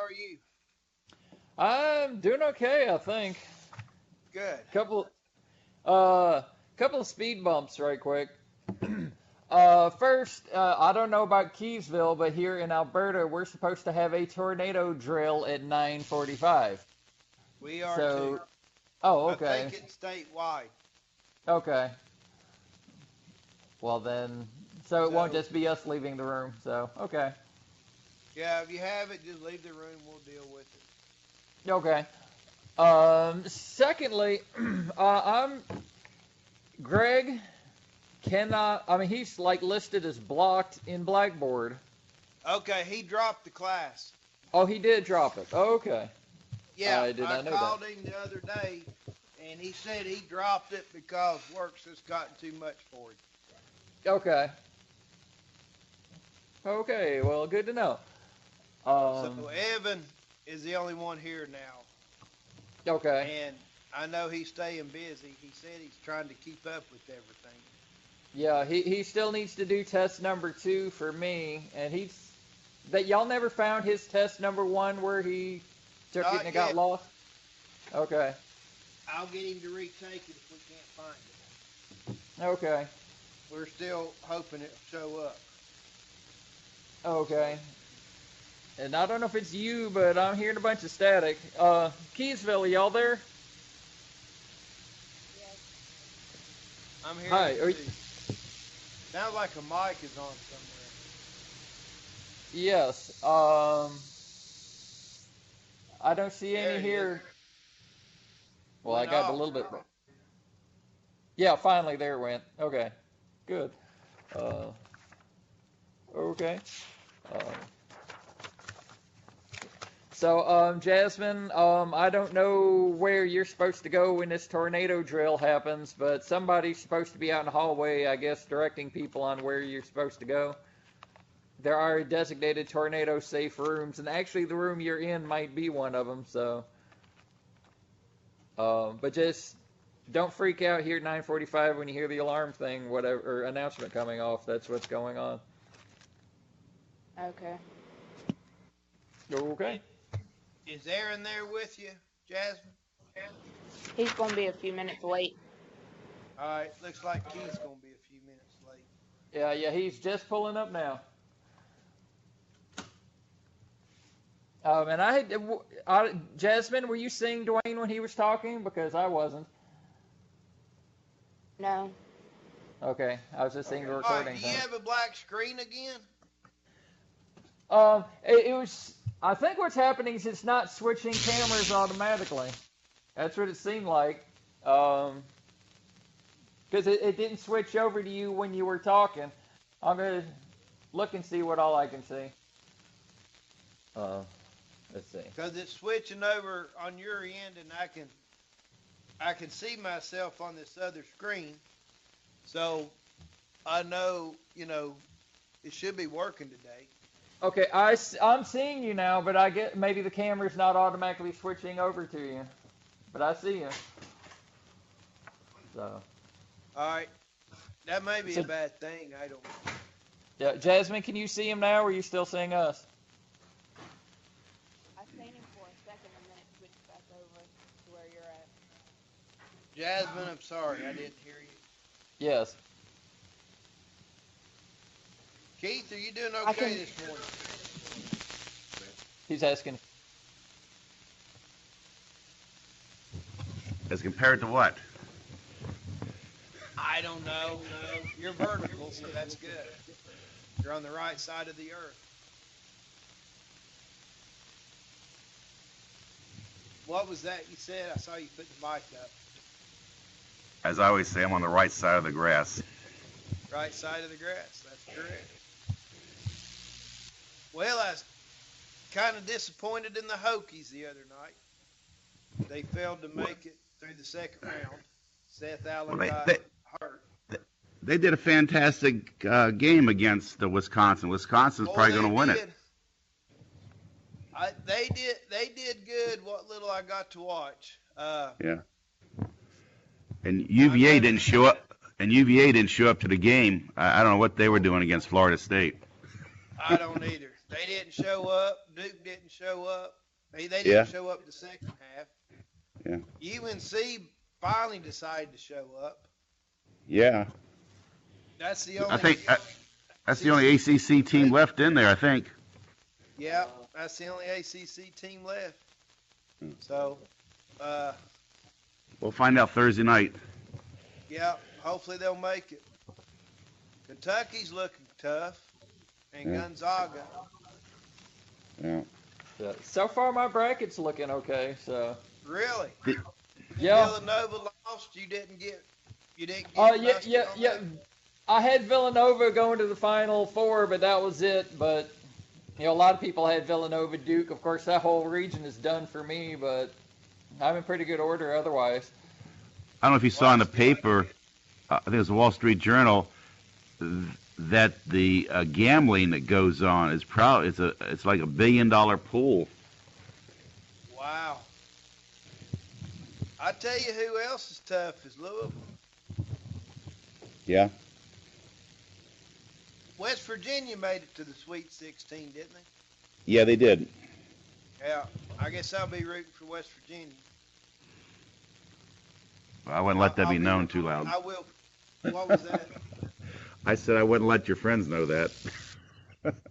are you? I'm doing okay, I think. Good. Couple, couple of speed bumps, right quick. First, I don't know about Keysville, but here in Alberta, we're supposed to have a tornado drill at 9:45. We are too. So, oh, I okay, think it's statewide. okay. Well then, so it won't So, just be us leaving the room. So, okay, yeah, if you have it, just leave the room. We'll deal with it. okay. Secondly, I'm Greg cannot. I mean, he's like listed as blocked in Blackboard. Okay, he dropped the class. Oh, he did drop it. Okay. Yeah, I did not know called that. him the other day, and he said he dropped it because work's has gotten too much for him. Okay. Okay, well, good to know. So Evan is the only one here now, Okay. and I know he's staying busy. He said he's trying to keep up with everything. Yeah, he still needs to do test number 2 for me, and y'all never found his test number 1 where he took it Not and it got yet. lost? Okay. I'll get him to retake it if we can't find it. Okay. We're still hoping it'll show up. Okay. And I don't know if it's you, but I'm hearing a bunch of static. Keysville, are y'all there? I'm hearing Hi. it too. Sounds like a mic is on somewhere. Yes. I don't see There any it here. is. Well, I Went got a off. little bit. Yeah, finally there it went. Okay. Good. Uh, okay. Um, Jasmine, I don't know where you're supposed to go when this tornado drill happens, but somebody's supposed to be out in the hallway, I guess, directing people on where you're supposed to go. There are designated tornado-safe rooms, and actually the room you're in might be one of them, so. But just don't freak out here at 9:45 when you hear the alarm thing, whatever, or announcement coming off. That's what's going on. Okay. Okay. Is Aaron there with you, Jasmine? He's going to be a few minutes late. All right, looks like Keith's going to be a few minutes late. Yeah, he's just pulling up now. And Jasmine, were you seeing Dwayne when he was talking? Because I wasn't. No. Okay, I was just seeing the All recording. right, do you have a black screen again? It was. I think what's happening is it's not switching cameras automatically. That's what it seemed like. Because it didn't switch over to you when you were talking. I'm gonna look and see what all I can see. Let's see. Because it's switching over on your end, and I can see myself on this other screen. So I know, it should be working today. Okay, I'm seeing you now, but I get maybe the camera's not automatically switching over to you. But I see you. So. All right. That may be a bad thing. I don't know. Yeah, Jasmine, can you see him now, or are you still seeing us? I seen him for a second and then it switched back over to where you're at. Jasmine, I'm sorry. I didn't hear you. Yes. Keith, are you doing I okay can- this morning? He's asking. As compared to what? I don't know. You're vertical, so that's good. You're on the right side of the earth. What was that you said? I saw you put the mic up. As I always say, I'm on the right side of the grass. Right side of the grass. That's correct. Well, I was kind of disappointed in the Hokies the other night. They failed to make it through the second round. Seth Allen got hurt. They did a fantastic game against Wisconsin. Wisconsin's probably going to win it. They did good. What little I got to watch. Yeah. And UVA didn't show up. And UVA didn't show up to the game. I don't know what they were doing against Florida State. I don't either. They didn't show up. Duke didn't show up. They didn't Yeah. show up the second half. Yeah. UNC finally decided to show up. Yeah. That's the I only. think that's the only ACC team left in there, I think. Yeah, that's the only ACC team left. So, We'll find out Thursday night. yeah, hopefully they'll make it. Kentucky's looking tough, and Yeah. Gonzaga. Yeah. So far, my bracket's looking okay. So Really? yeah. Villanova lost. You didn't get. Yeah, busted yeah, on yeah. that? I had Villanova going to the Final Four, but that was it. But a lot of people had Villanova, Duke. Of course, that whole region is done for me. But I'm in pretty good order otherwise. I don't know if you saw in the paper, I think it was the Wall Street Journal, that the gambling that goes on is it's like $1 billion pool. Wow. I tell you who else is tough is Louisville. Yeah. West Virginia made it to the Sweet 16, didn't they? Yeah, they did. Yeah. I guess I'll be rooting for West Virginia. I wouldn't let that I'll be known too loud. I will. What was that? I said I wouldn't let your friends know that.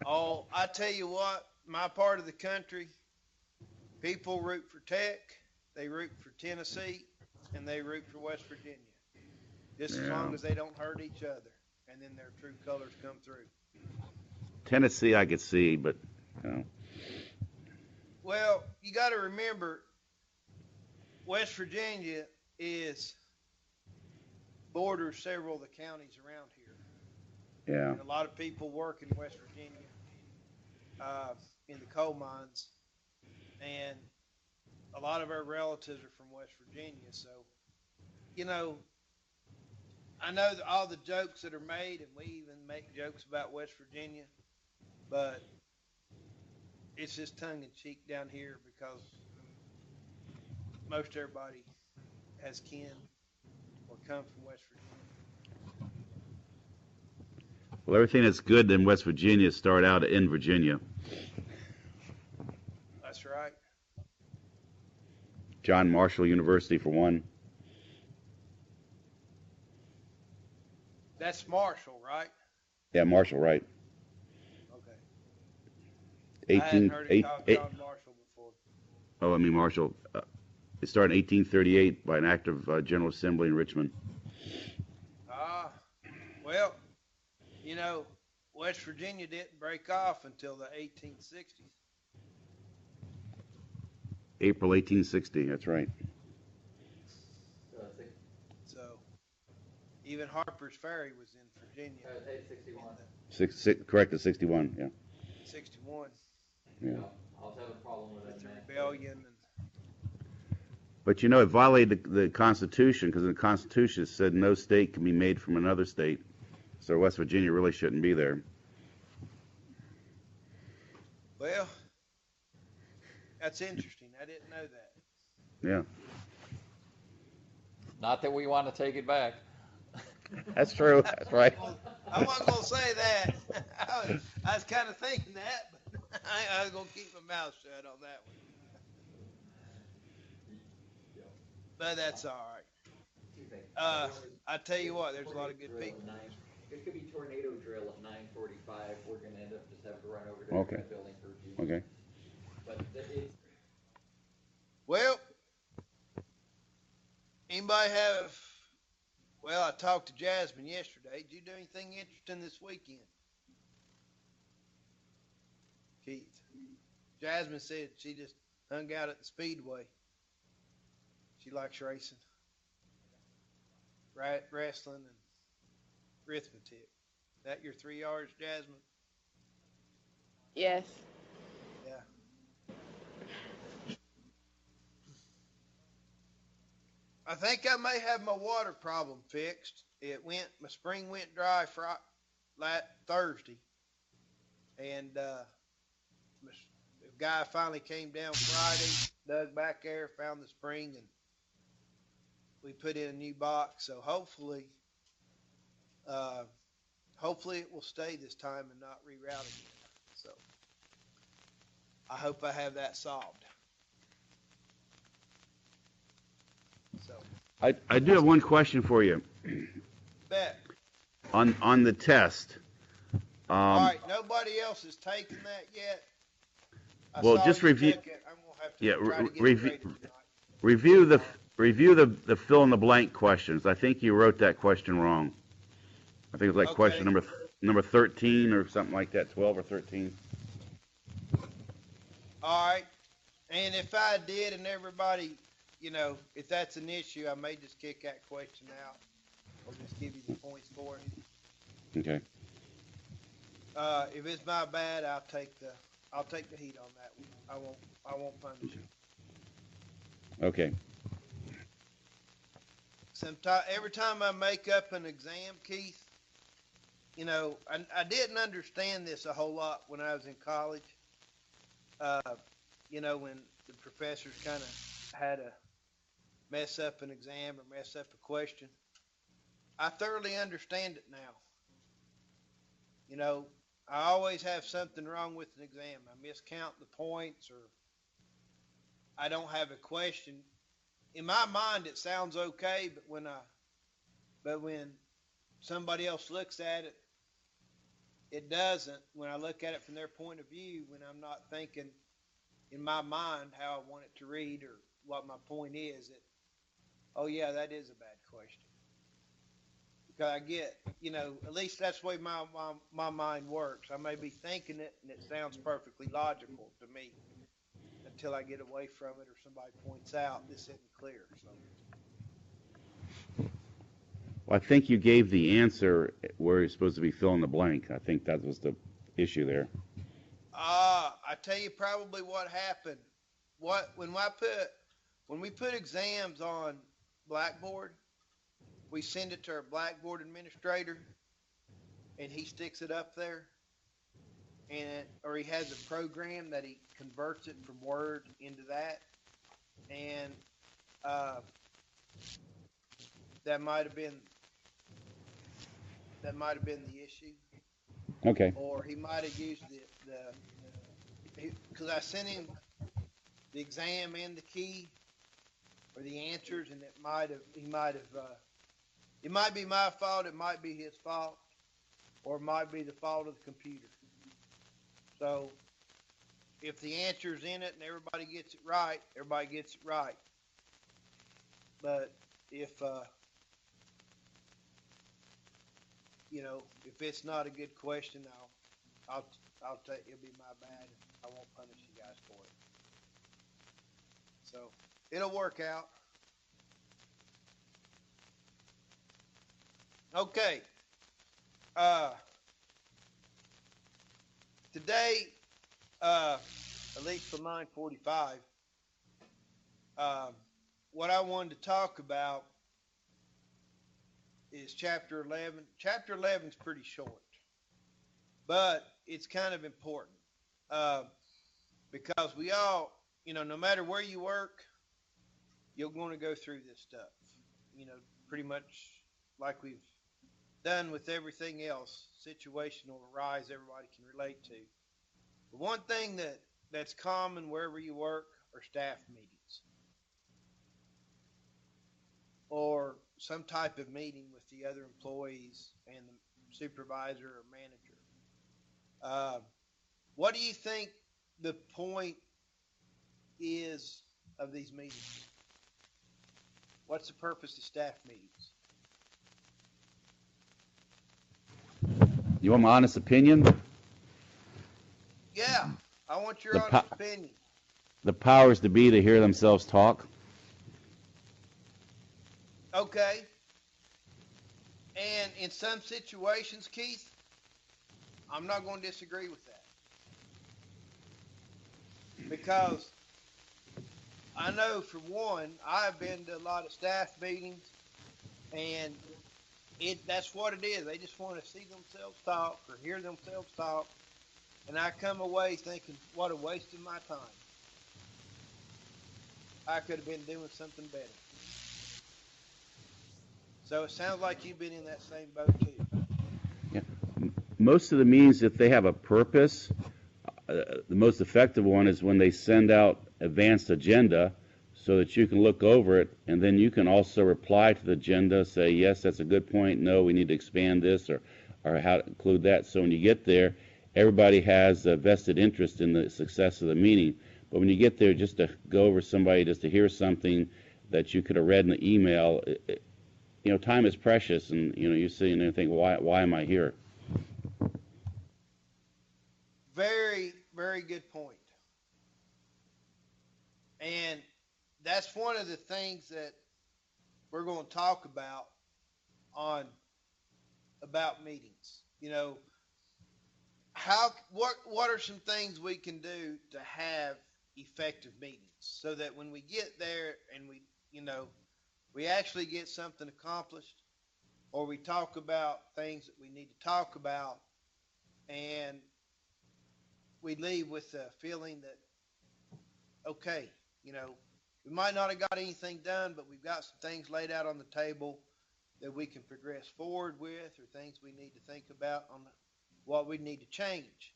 Oh, I tell you what, my part of the country, people root for Tech, they root for Tennessee, and they root for West Virginia. Just as Yeah. long as they don't hurt each other, and then their true colors come through. Tennessee, I could see, but Well, you got to remember, West Virginia borders several of the counties around here. yeah. And a lot of people work in West Virginia, in the coal mines, and a lot of our relatives are from West Virginia. So, I know that all the jokes that are made, and we even make jokes about West Virginia, but it's just tongue in cheek down here because most everybody has kin or comes from West Virginia. Well, everything that's good in West Virginia start out in Virginia. That's right. John Marshall University, for one. That's Marshall, right? Yeah, Marshall, right. Okay. I hadn't 18, heard it called John Marshall before. oh, I mean Marshall. It started in 1838 by an act of General Assembly in Richmond. Ah, well, West Virginia didn't break off until the 1860s. April 1860, that's right. So even Harper's Ferry was in Virginia. 61. Correct, at 61, yeah. 61 Yeah. I was having a problem with with that, the man. rebellion and But it violated the Constitution, because the Constitution said no state can be made from another state. So West Virginia really shouldn't be there. well, that's interesting. I didn't know that. Yeah, Not that we want to take it back. that's true. That's right. I wasn't gonna say that. I was kind of thinking that, but I was gonna keep my mouth shut on that one. But that's all right. I tell you what, there's a lot of good people. There could be tornado drill at 9:45. We're gonna end up just having to run over to Okay. the building for a few. Okay. But it's Well, anybody have? Well, I talked to Jasmine yesterday. Did you do anything interesting this weekend? Keith. Jasmine said she just hung out at the Speedway. She likes racing, wrestling, and arithmetic. That your 3 yards, Jasmine? Yes. Yeah. I think I may have my water problem fixed. My spring went dry Thursday, and the guy finally came down Friday, dug back there, found the spring, and we put in a new box. So hopefully it will stay this time and not reroute again. So I hope I have that solved. So, I do have one question for you bet. on the test. All right, nobody else has taken that yet. I Well, saw just you review. took it. I'm gonna have to Yeah, try to get it review. graded tonight. Review the fill in the blank questions. I think you wrote that question wrong. I think it was like Okay. question number 13 or something like that, 12 or 13. All right. And if I did, and everybody, if that's an issue, I may just kick that question out, or just give you the points for it. Okay. If it's my bad, I'll take the heat on that one. I won't punish you. Okay. Every time I make up an exam, Keith, I didn't understand this a whole lot when I was in college. When the professors kind of had to mess up an exam or mess up a question. I thoroughly understand it now. I always have something wrong with an exam. I miscount the points, or I don't have a question. In my mind, it sounds okay, but when somebody else looks at it, it doesn't. When I look at it from their point of view, when I'm not thinking in my mind how I want it to read or what my point is, oh yeah, that is a bad question. Because I get, at least that's the way my mind works. I may be thinking it and it sounds perfectly logical to me until I get away from it or somebody points out this isn't clear. So. Well, I think you gave the answer where you're supposed to be filling the blank. I think that was the issue there. I tell you probably what happened. When we put exams on Blackboard, we send it to our Blackboard administrator, and he sticks it up there, or he has a program that he converts it from Word into that, and that might have been the issue. Okay. Or he might have used because I sent him the exam and the key or the answers, and it might be my fault, it might be his fault, or it might be the fault of the computer. So if the answer's in it and everybody gets it right, everybody gets it right. But if if it's not a good question, I'll take, it'll be my bad. I won't punish you guys for it. So it'll work out. Okay. Today, at least for 9:45, what I wanted to talk about is chapter 11. Chapter 11 is pretty short, but it's kind of important because we all, no matter where you work, you're going to go through this stuff. Pretty much like we've done with everything else, situation will arise everybody can relate to. The one thing that's common wherever you work are staff meetings or some type of meeting with the other employees and the supervisor or manager. What do you think the point is of these meetings? What's the purpose of staff meetings? You want my honest opinion? Yeah, I want your honest opinion. The powers to be to hear themselves talk. Okay. And in some situations, Keith, I'm not going to disagree with that. Because I know, for one, I've been to a lot of staff meetings, and that's what it is. They just want to see themselves talk or hear themselves talk. And I come away thinking, what a waste of my time. I could have been doing something better. So it sounds like you've been in that same boat too. Yeah. Most of the meetings, if they have a purpose, the most effective one is when they send out advanced agenda so that you can look over it, and then you can also reply to the agenda, say, yes, that's a good point, no, we need to expand this, or how to include that. So when you get there, everybody has a vested interest in the success of the meeting. But when you get there just to go over somebody, just to hear something that you could have read in the email, time is precious, and you're sitting there and think, why am I here? Very, very good point. And that's one of the things that we're going to talk about meetings. What are some things we can do to have effective meetings so that when we get there and we actually get something accomplished, or we talk about things that we need to talk about, and we leave with a feeling that, okay, we might not have got anything done, but we've got some things laid out on the table that we can progress forward with, or things we need to think about on what we need to change.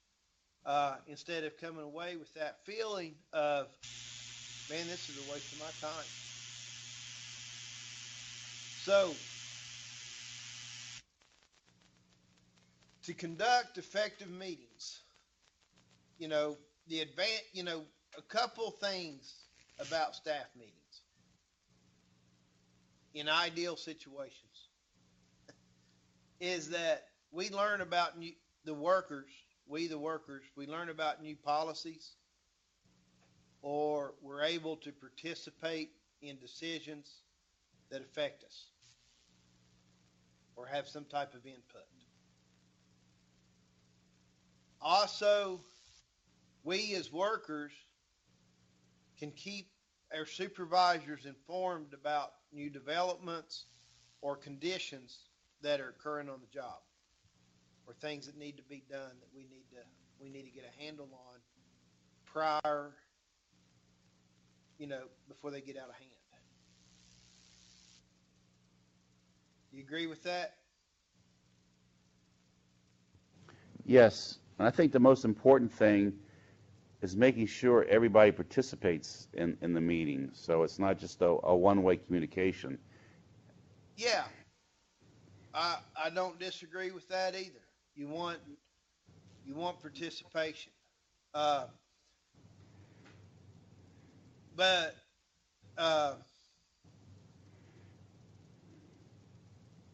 Instead of coming away with that feeling of, man, this is a waste of my time. So, to conduct effective meetings, a couple things about staff meetings in ideal situations is that we learn about the workers, we learn about new policies, or we're able to participate in decisions that affect us or have some type of input. Also, we as workers can keep our supervisors informed about new developments or conditions that are occurring on the job, or things that need to be done that we need to get a handle on prior, before they get out of hand. Do you agree with that? Yes, and I think the most important thing is making sure everybody participates in the meeting, so it's not just a one-way communication. Yeah, I don't disagree with that either. You want participation, but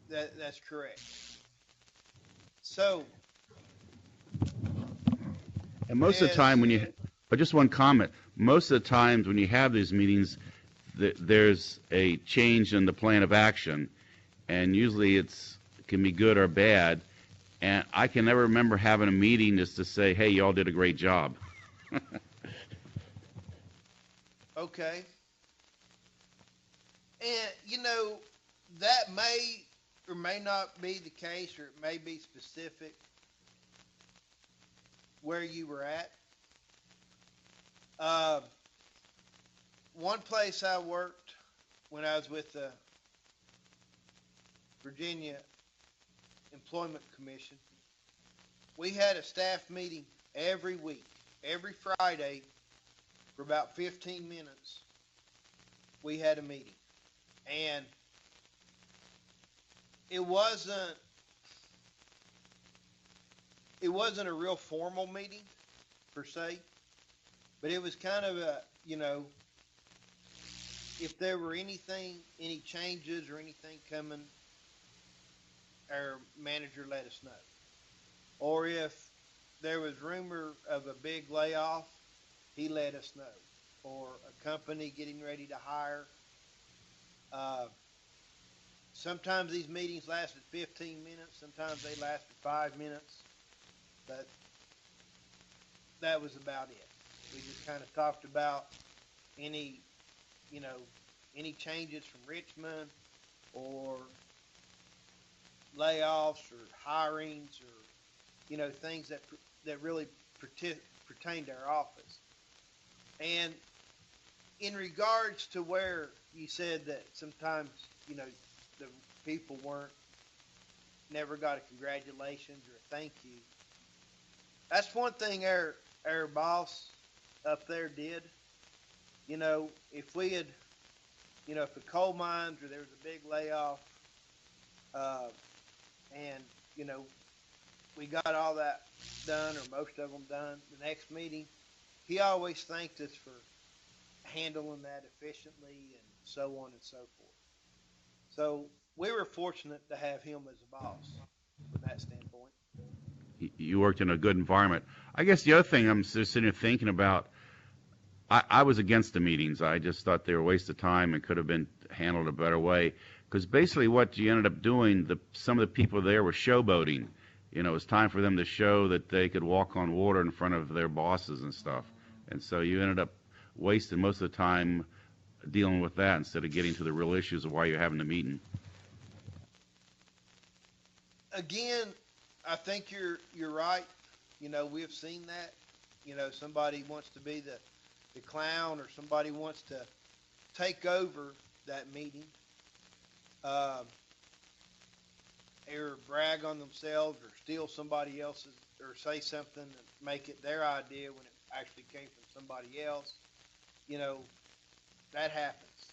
that's correct. So, And most of the time but just one comment, most of the times when you have these meetings, there's a change in the plan of action, and usually it can be good or bad, and I can never remember having a meeting just to say, hey, y'all did a great job. okay, and that may or may not be the case, or it may be specific where you were at. One place I worked when I was with the Virginia Employment Commission, we had a staff meeting every week, every Friday, for about 15 minutes. We had a meeting, and it wasn't a real formal meeting per se, but it was kind of a, if there were any changes or anything coming, our manager let us know. Or if there was rumor of a big layoff, he let us know. Or a company getting ready to hire. Sometimes these meetings lasted 15 minutes. Sometimes they lasted 5 minutes. But that was about it. We just kind of talked about any changes from Richmond, or layoffs, or hirings, or things that really pertain to our office. And in regards to where you said that sometimes the people never got a congratulations or a thank you, that's one thing our our boss up there did. You know, if we had, you know, if the coal mines or there was a big layoff, uh, and you know, we got all that done or most of them done, the next meeting, he always thanked us for handling that efficiently and so on and so forth. So we were fortunate to have him as a boss from that standpoint. You worked in a good environment. I guess the other thing I'm just sitting here thinking about, I was against the meetings. I just thought they were a waste of time and could have been handled a better way. Because basically what you ended up doing, some of the people there were showboating. You know, it was time for them to show that they could walk on water in front of their bosses and stuff. And so you ended up wasting most of the time dealing with that instead of getting to the real issues of why you're having the meeting. Again, I think you're right. You know, we've seen that. You know, somebody wants to be the clown or somebody wants to take over that meeting, or brag on themselves or steal somebody else's or say something and make it their idea when it actually came from somebody else. You know, that happens.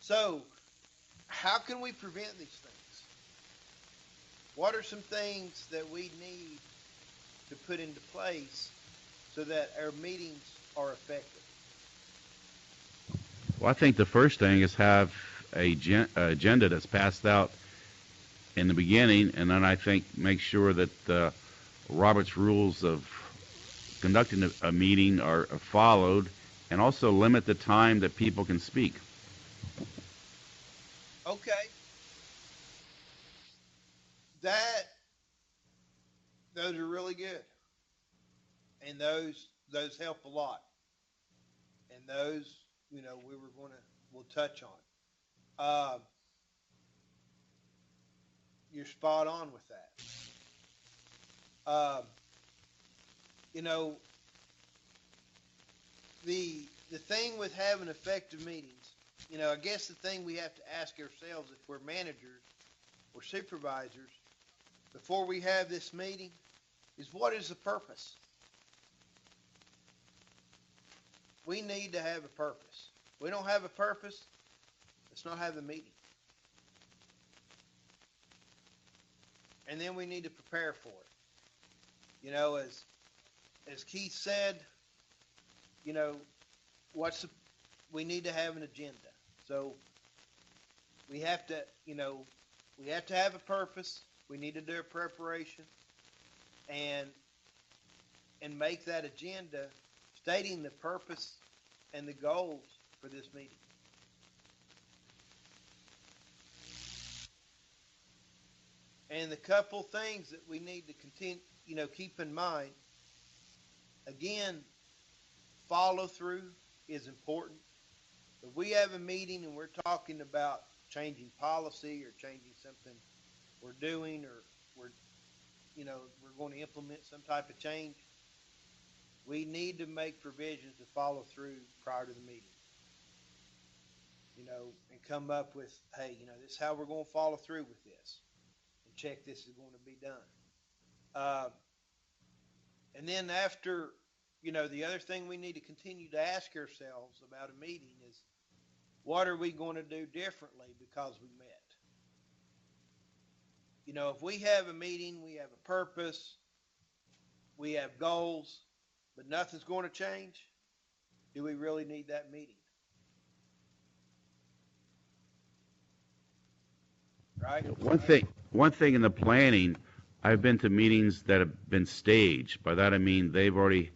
So, how can we prevent these things? What are some things that we need to put into place so that our meetings are effective? Well, I think the first thing is have a agenda that's passed out in the beginning, and then I think make sure that Robert's rules of conducting a meeting are followed, and also limit the time that people can speak. Okay. Those are really good. And those help a lot. And those, you know, we'll touch on. You're spot on with that. You know, the thing with having effective meetings, you know, I guess the thing we have to ask ourselves if we're managers or supervisors before we have this meeting is, what is the purpose? We need to have a purpose. We don't have a purpose, let's not have the meeting. And then we need to prepare for it. You know, as Keith said, you know, we need to have an agenda. So we have to, you know, we have to have a purpose. We need to do a preparation and make that agenda stating the purpose and the goals for this meeting. And the couple things that we need to continue, you know, keep in mind, again, follow through is important. If we have a meeting and we're talking about changing policy or changing something we're doing, or we're going to implement some type of change, we need to make provisions to follow through prior to the meeting. You know, and come up with, hey, you know, this is how we're going to follow through with this, and check this is going to be done. And then after, you know, the other thing we need to continue to ask ourselves about a meeting is, what are we going to do differently because we met? You know, if we have a meeting, we have a purpose, we have goals, but nothing's going to change, do we really need that meeting? Right? One thing in the planning, I've been to meetings that have been staged. By that I mean they've already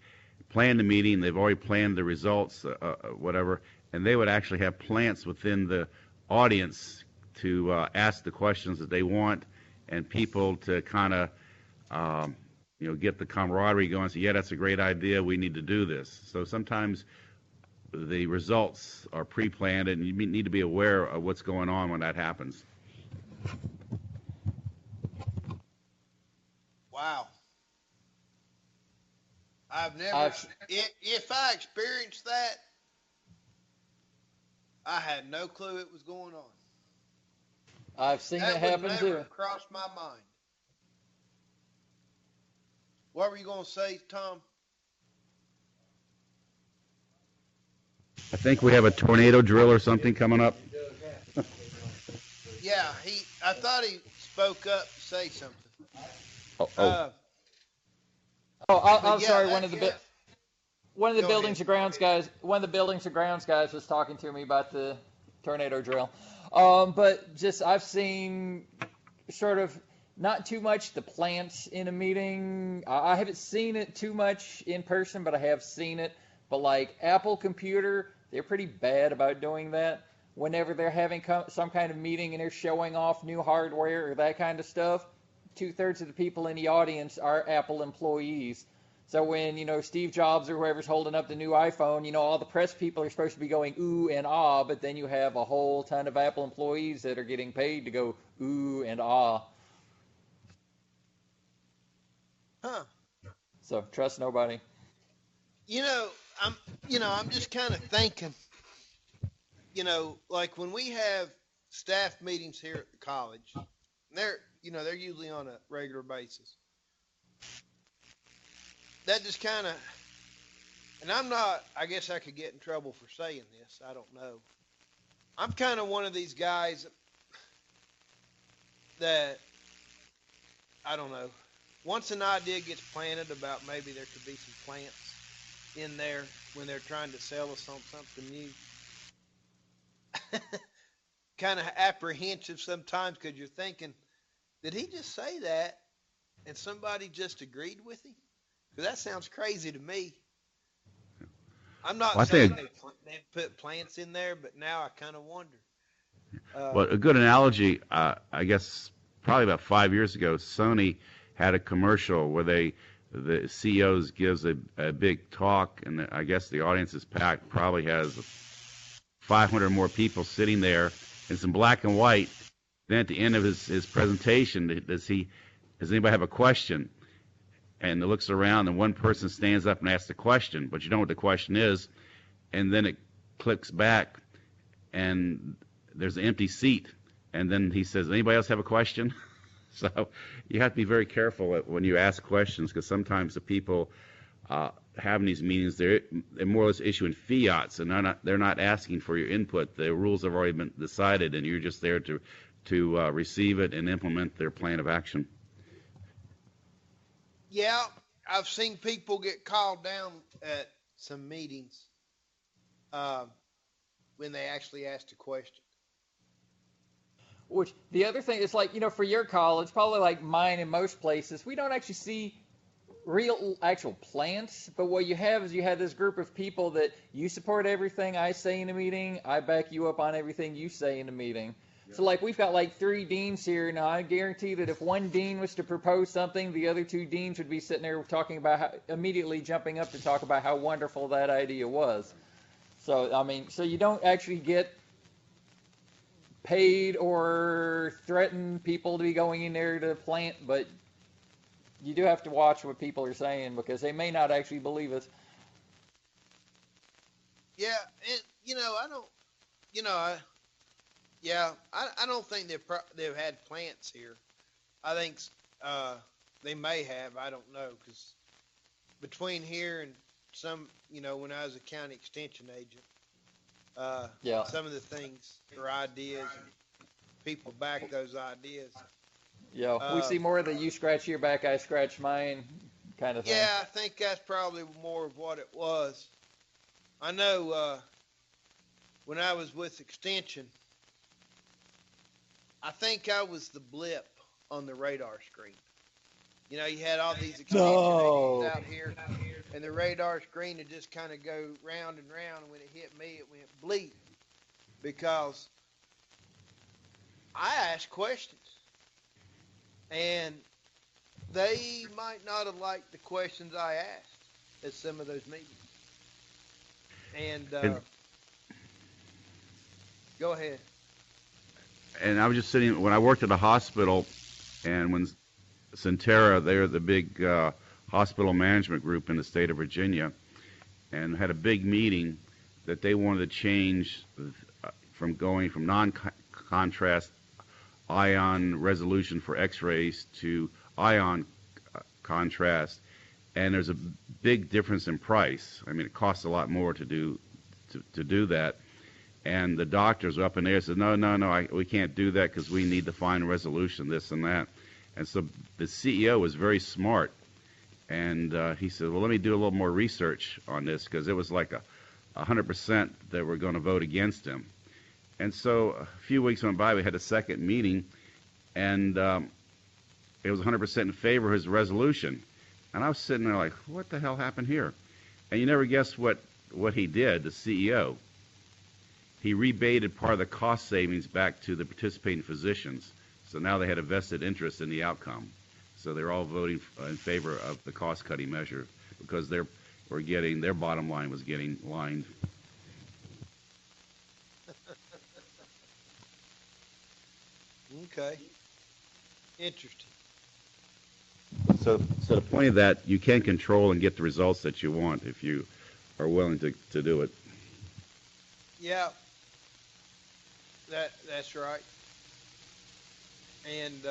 planned the meeting, they've already planned the results, whatever, and they would actually have plants within the audience to ask the questions that they want, and people to kind of, you know, get the camaraderie going. Say, yeah, that's a great idea. We need to do this. So sometimes the results are pre-planned, and you need to be aware of what's going on when that happens. Wow. I've never, if I experienced that, I had no clue it was going on. I've seen it happen That would too. never crossed my mind. What were you going to say, Tom? I think we have a tornado drill or something coming up. Yeah, I thought he spoke up to say something. Oh, Uh, I'm yeah, sorry. One of the Go buildings ahead. and grounds guys. One of the buildings and grounds guys was talking to me about the tornado drill. But just I've seen sort of not too much the plants in a meeting. I haven't seen it too much in person, but I have seen it. But like Apple Computer, they're pretty bad about doing that. Whenever they're having some kind of meeting and they're showing off new hardware or that kind of stuff, 2/3 of the people in the audience are Apple employees. So when, Steve Jobs or whoever's holding up the new iPhone, all the press people are supposed to be going ooh and ah, but then you have a whole ton of Apple employees that are getting paid to go ooh and ah. Huh. So trust nobody. You know, I'm I'm just kind of thinking, like when we have staff meetings here at the college, and they're usually on a regular basis. That just kind of, and I guess I could get in trouble for saying this. I don't know. I'm kind of one of these guys that, I don't know, once an idea gets planted about maybe there could be some plants in there when they're trying to sell us on something new, kind of apprehensive sometimes because you're thinking, did he just say that and somebody just agreed with him? Because that sounds crazy to me. I'm not well, I saying think they put plants in there, but now I kind of wonder. well, a good analogy, I guess, probably about 5 years ago, Sony had a commercial where the CEOs gives a big talk, and I guess the audience is packed, probably has 500 more people sitting there. It's in black and white. Then at the end of his presentation, does anybody have a question? And it looks around, and one person stands up and asks the question, but you know what the question is, and then it clicks back, and there's an empty seat, and then he says, anybody else have a question? So you have to be very careful when you ask questions, because sometimes the people having these meetings, they're more or less issuing fiats, and they're not asking for your input. The rules have already been decided, and you're just there to receive it and implement their plan of action. Yeah, I've seen people get called down at some meetings when they actually asked a question. Which the other thing is like, for your college, probably like mine in most places, we don't actually see real actual plants, but what you have is you have this group of people that you support everything I say in a meeting, I back you up on everything you say in a meeting. So like we've got like 3 deans here. Now I guarantee that if one dean was to propose something, the other 2 deans would be sitting there talking about immediately jumping up to talk about how wonderful that idea was. So I mean, so you don't actually get paid or threaten people to be going in there to plant, but you do have to watch what people are saying because they may not actually believe it. Yeah, and I don't, I don't think they've had plants here. I think they may have. I don't know because between here and some, when I was a county extension agent, Yeah. some of the things or ideas, and people back those ideas. Yeah, we see more of the you scratch your back, I scratch mine kind of thing. Yeah, I think that's probably more of what it was. I know when I was with Extension, I think I was the blip on the radar screen. You had all these Extension agents out here, and the radar screen would just kind of go round and round, and when it hit me, it went bleep because I asked questions. And they might not have liked the questions I asked at some of those meetings. And go ahead. And I was just sitting when I worked at a hospital, and when Centera, they're the big hospital management group in the state of Virginia, and had a big meeting that they wanted to change from going from non-contrast ion resolution for x-rays to ion contrast, and there's a big difference in price. I mean, it costs a lot more to to do that. And the doctors were up in there said, no, we can't do that because we need to find a resolution, this and that. And so the CEO was very smart. And he said, well, let me do a little more research on this, because it was like 100% that were going to vote against him. And so a few weeks went by, we had a second meeting, and it was 100% in favor of his resolution. And I was sitting there like, what the hell happened here? And you never guess what he did, the CEO. He rebated part of the cost savings back to the participating physicians. So now they had a vested interest in the outcome. So they're all voting in favor of the cost-cutting measure because their bottom line was getting lined. Okay. Interesting. So the point of that, you can control and get the results that you want if you are willing to do it. Yeah. That's right. And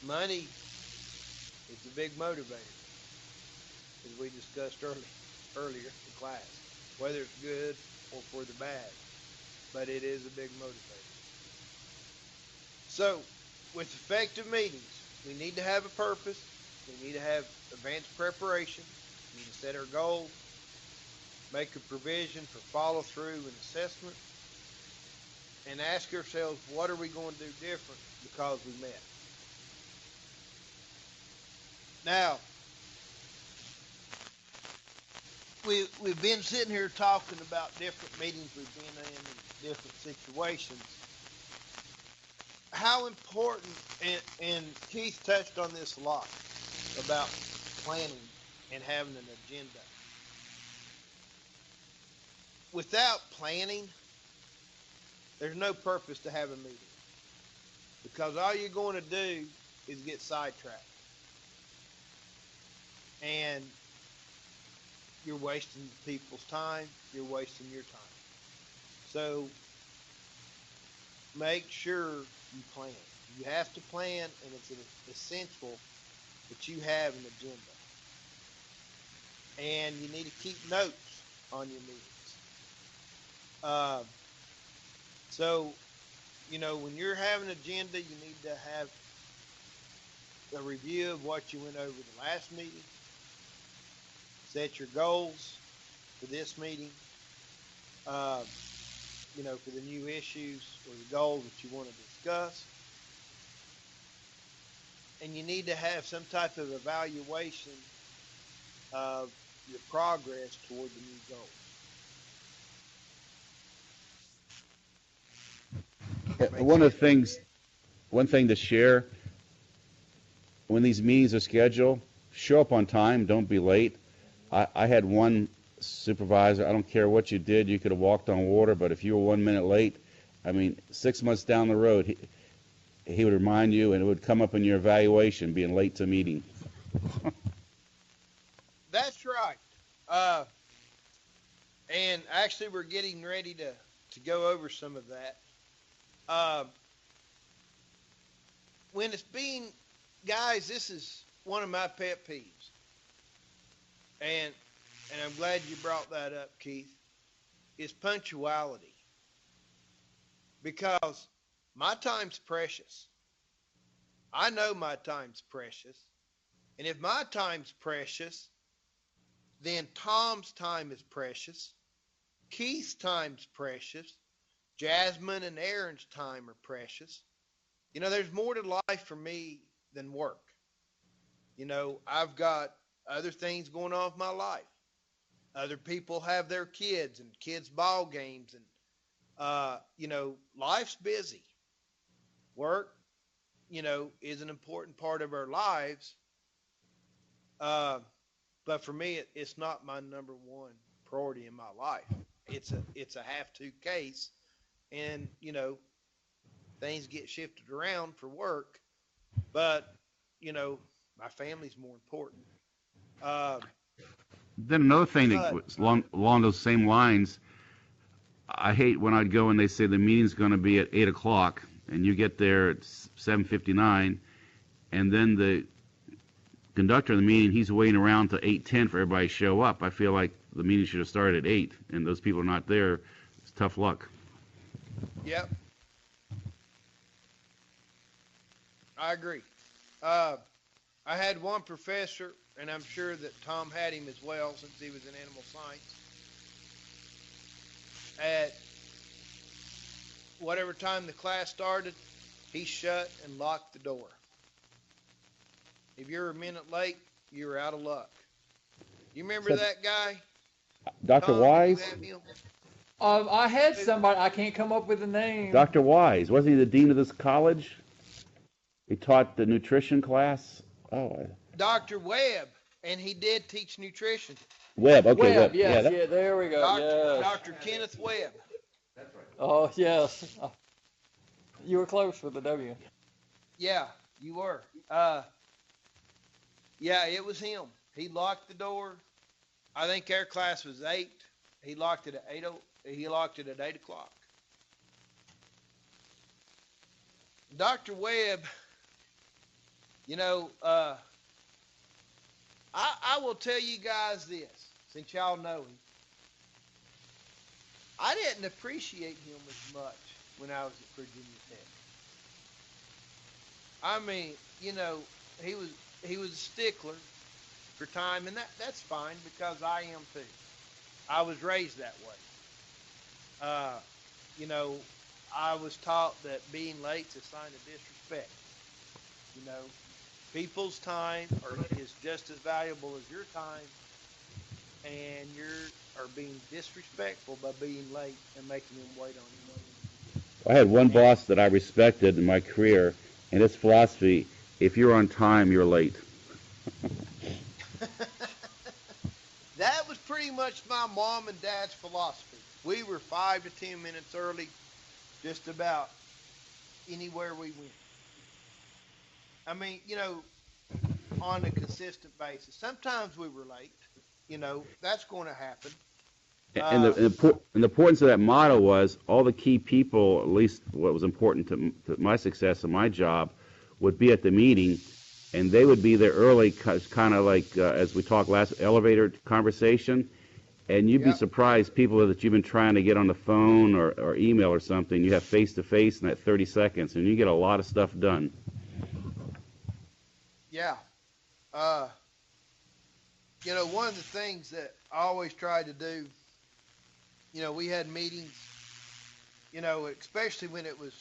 money is the big motivator, as we discussed earlier in class, whether it's good or for the bad, but it is a big motivator. So, with effective meetings, we need to have a purpose, we need to have advanced preparation, we need to set our goals, make a provision for follow-through and assessment, and ask ourselves, what are we going to do different because we met? Now, we've been sitting here talking about different meetings we've been in and different situations. How important, and Keith touched on this a lot, about planning and having an agenda. Without planning, there's no purpose to have a meeting, because all you're going to do is get sidetracked, and you're wasting people's time, you're wasting your time. So make sure you plan. You have to plan, and it's essential that you have an agenda, and you need to keep notes on your meetings. So, when you're having an agenda, you need to have a review of what you went over the last meeting. Set your goals for this meeting, for the new issues or the goals that you want to discuss. And you need to have some type of evaluation of your progress toward the new goals. One thing to share, when these meetings are scheduled, show up on time, don't be late. I had one supervisor, I don't care what you did, you could have walked on water, but if you were 1 minute late, 6 months down the road, he would remind you, and it would come up in your evaluation, being late to meeting. That's right. And actually, we're getting ready to go over some of that. When it's being, guys, this is one of my pet peeves. And I'm glad you brought that up, Keith, is punctuality. Because my time's precious. I know my time's precious. And if my time's precious, then Tom's time is precious. Keith's time's precious. Jasmine and Aaron's time are precious. There's more to life for me than work. I've got other things going on with my life. Other people have their kids and kids' ball games, and life's busy. Work, is an important part of our lives. But for me, it's not my number one priority in my life. It's a have-to case, and things get shifted around for work, but my family's more important. Then another thing that was along those same lines, I hate when I'd go and they say the meeting's going to be at 8 o'clock, and you get there at 7:59, and then the conductor of the meeting, he's waiting around till 8:10 for everybody to show up. I feel like the meeting should have started at 8, and those people are not there. It's tough luck. Yep. I agree. I had one professor, and I'm sure that Tom had him as well since he was in animal science. At whatever time the class started, he shut and locked the door. If you're a minute late, you're out of luck. You remember that guy? Dr. Tom, Wise? you have him? I had somebody, I can't come up with a name. Dr. Wise, wasn't he the dean of this college? He taught the nutrition class. Oh, Dr. Webb, and he did teach nutrition. Webb. Okay, Webb, Webb. yes, that- yeah, there we go. Yes. Dr. Kenneth Webb. Oh, yes. You were close with the W. Yeah, you were. Yeah, it was him. He locked the door. I think our class was 8. He locked it at 8. He locked it at 8 o'clock. Dr. Webb, you know, I will tell you guys this, since y'all know him. I didn't appreciate him as much when I was at Virginia Tech. I mean, you know, he was a stickler for time, and that's fine because I am too. I was raised that way. You know, I was taught that being late is a sign of disrespect. You know, people's time is just as valuable as your time, and are being disrespectful by being late and making them wait on you. I had one boss that I respected in my career, and his philosophy: if you're on time, you're late. That was pretty much my mom and dad's philosophy. We were 5 to 10 minutes early, just about anywhere we went. I mean, you know, on a consistent basis. Sometimes we were late. You know, that's going to happen. And the importance of that motto was all the key people, at least what was important to my success and my job, would be at the meeting, and they would be there early, kind of like, as we talked last, elevator conversation, and you'd be surprised, people that you've been trying to get on the phone or email or something, you have face-to-face in that 30 seconds, and you get a lot of stuff done. Yeah. You know, one of the things that I always tried to do, you know, we had meetings, you know, especially when it was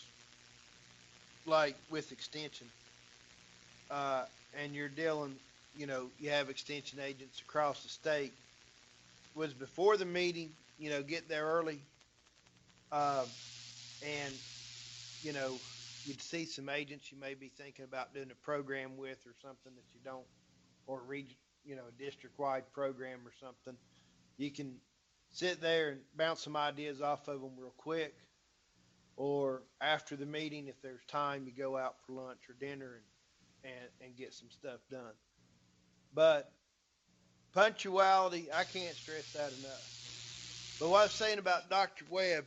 like with extension, and you're dealing, you know, you have extension agents across the state, was before the meeting, you know, get there early, and, you know, you'd see some agents you may be thinking about doing a program with or something that you don't, or you know, a district-wide program or something. You can sit there and bounce some ideas off of them real quick, or after the meeting, if there's time, you go out for lunch or dinner and get some stuff done. But punctuality, I can't stress that enough. But what I was saying about Dr. Webb,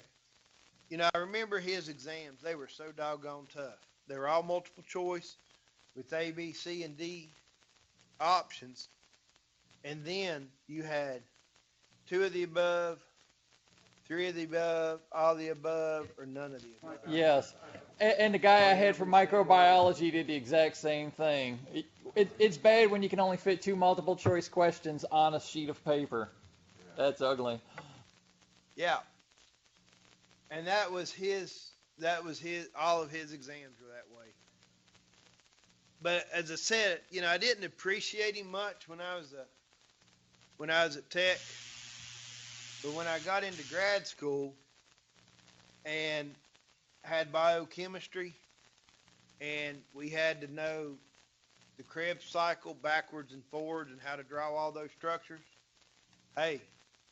you know, I remember his exams. They were so doggone tough. They were all multiple choice with A, B, C, and D options. And then you had 2 of the above, 3 of the above, all the above, or none of the above. Yes. And the guy I had from microbiology did the exact same thing. It's bad when you can only fit 2 multiple choice questions on a sheet of paper. That's ugly. Yeah. And that was his, all of his exams were that way. But as I said, you know, I didn't appreciate him much when I was at Tech. But when I got into grad school and had biochemistry, and we had to know the Krebs cycle backwards and forwards and how to draw all those structures, hey,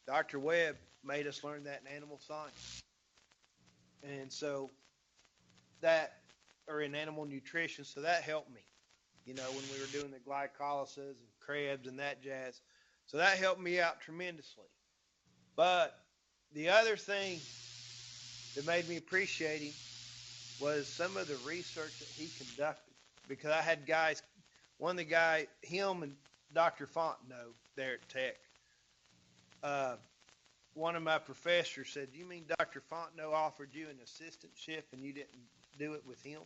Dr. Webb made us learn that in animal science. And so or in animal nutrition, so that helped me, you know, when we were doing the glycolysis and Krebs and that jazz. So that helped me out tremendously. But the other thing that made me appreciate him was some of the research that he conducted. Because I had guys, him and Dr. Fontenot there at Tech, one of my professors said, "You mean Dr. Fontenot offered you an assistantship and you didn't do it with him?"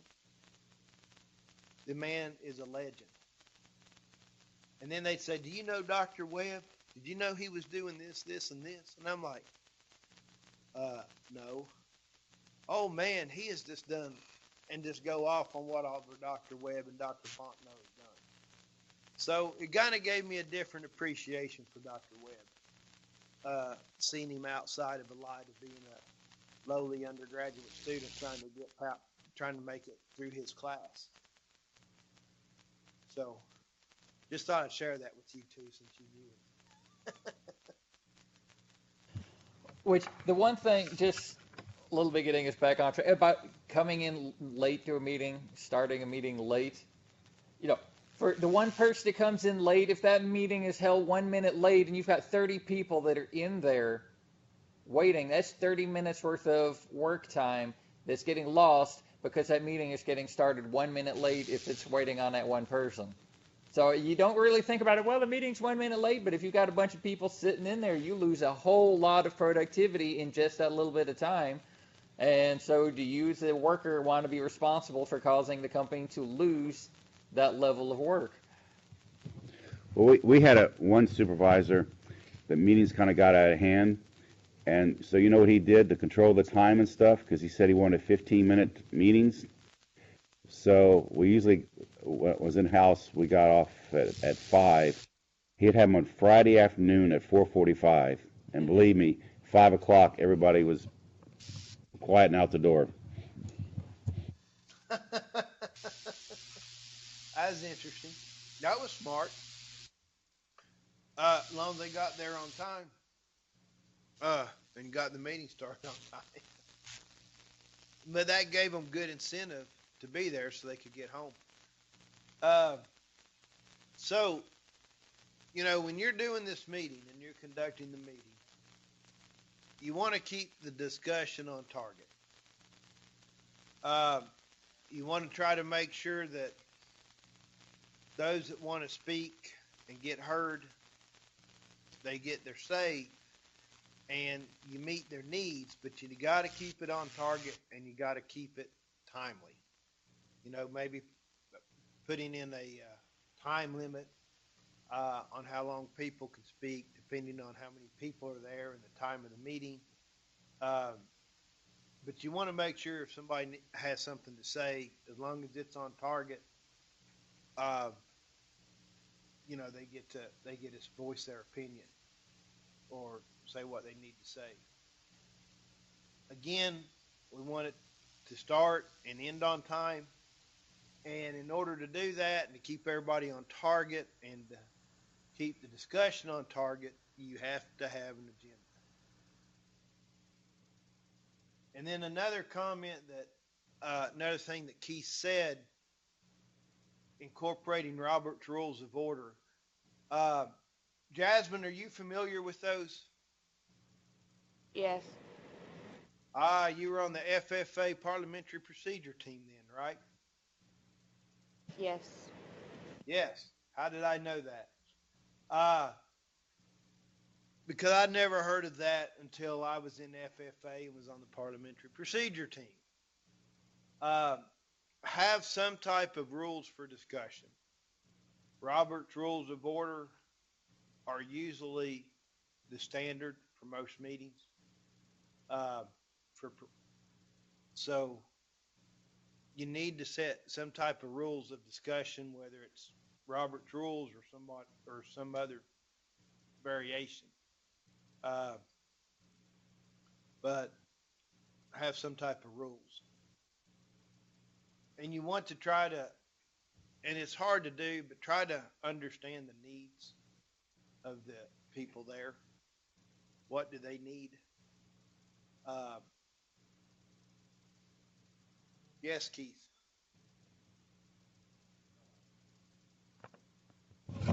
The man is a legend. And then they'd say, "Do you know Dr. Webb? Did you know he was doing this, this, and this?" And I'm like, no. "Oh man, he has just done," and just go off on what all Dr. Webb and Dr. Fontenot has done. So it kind of gave me a different appreciation for Dr. Webb, seeing him outside of the light of being a lowly undergraduate student trying to make it through his class. So just thought I'd share that with you too, since you knew it. Which, the one thing, just a little bit getting us back on track, about coming in late to a meeting, starting a meeting late. You know, for the one person that comes in late, if that meeting is held 1 minute late and you've got 30 people that are in there waiting, that's 30 minutes worth of work time that's getting lost because that meeting is getting started 1 minute late if it's waiting on that one person. So you don't really think about it, well, the meeting's 1 minute late, but if you've got a bunch of people sitting in there, you lose a whole lot of productivity in just that little bit of time. And so do you as a worker want to be responsible for causing the company to lose that level of work? Well, we had one supervisor, the meetings kind of got out of hand. And so you know what he did to control the time and stuff? Because he said he wanted 15-minute meetings. So we usually, when it was in-house, we got off at 5. He'd have them on Friday afternoon at 4:45. And believe me, 5 o'clock, everybody was quiet and out the door. That was interesting. That was smart. As long as they got there on time. And got the meeting started on time. But that gave them good incentive to be there so they could get home. So, you know, when you're doing this meeting and you're conducting the meeting, you want to keep the discussion on target. You want to try to make sure that those that want to speak and get heard, they get their say, and you meet their needs, but you got to keep it on target and you got to keep it timely. You know, maybe putting in a time limit on how long people can speak, depending on how many people are there and the time of the meeting. But you want to make sure if somebody has something to say, as long as it's on target, you know, they get to voice their opinion or say what they need to say. Again, we want it to start and end on time. And in order to do that and to keep everybody on target and to keep the discussion on target, you have to have an agenda. And then another comment another thing that Keith said, incorporating Robert's Rules of Order. Jasmine, are you familiar with those? Yes. You were on the FFA parliamentary procedure team then, right? Yes. Yes. How did I know that? Because I'd never heard of that until I was in FFA and was on the parliamentary procedure team. Have some type of rules for discussion. Robert's Rules of Order are usually the standard for most meetings. So you need to set some type of rules of discussion, whether it's Robert's Rules or some other variation. But have some type of rules. And you want to try to, and it's hard to do, but try to understand the needs of the people there. What do they need? Yes, Keith.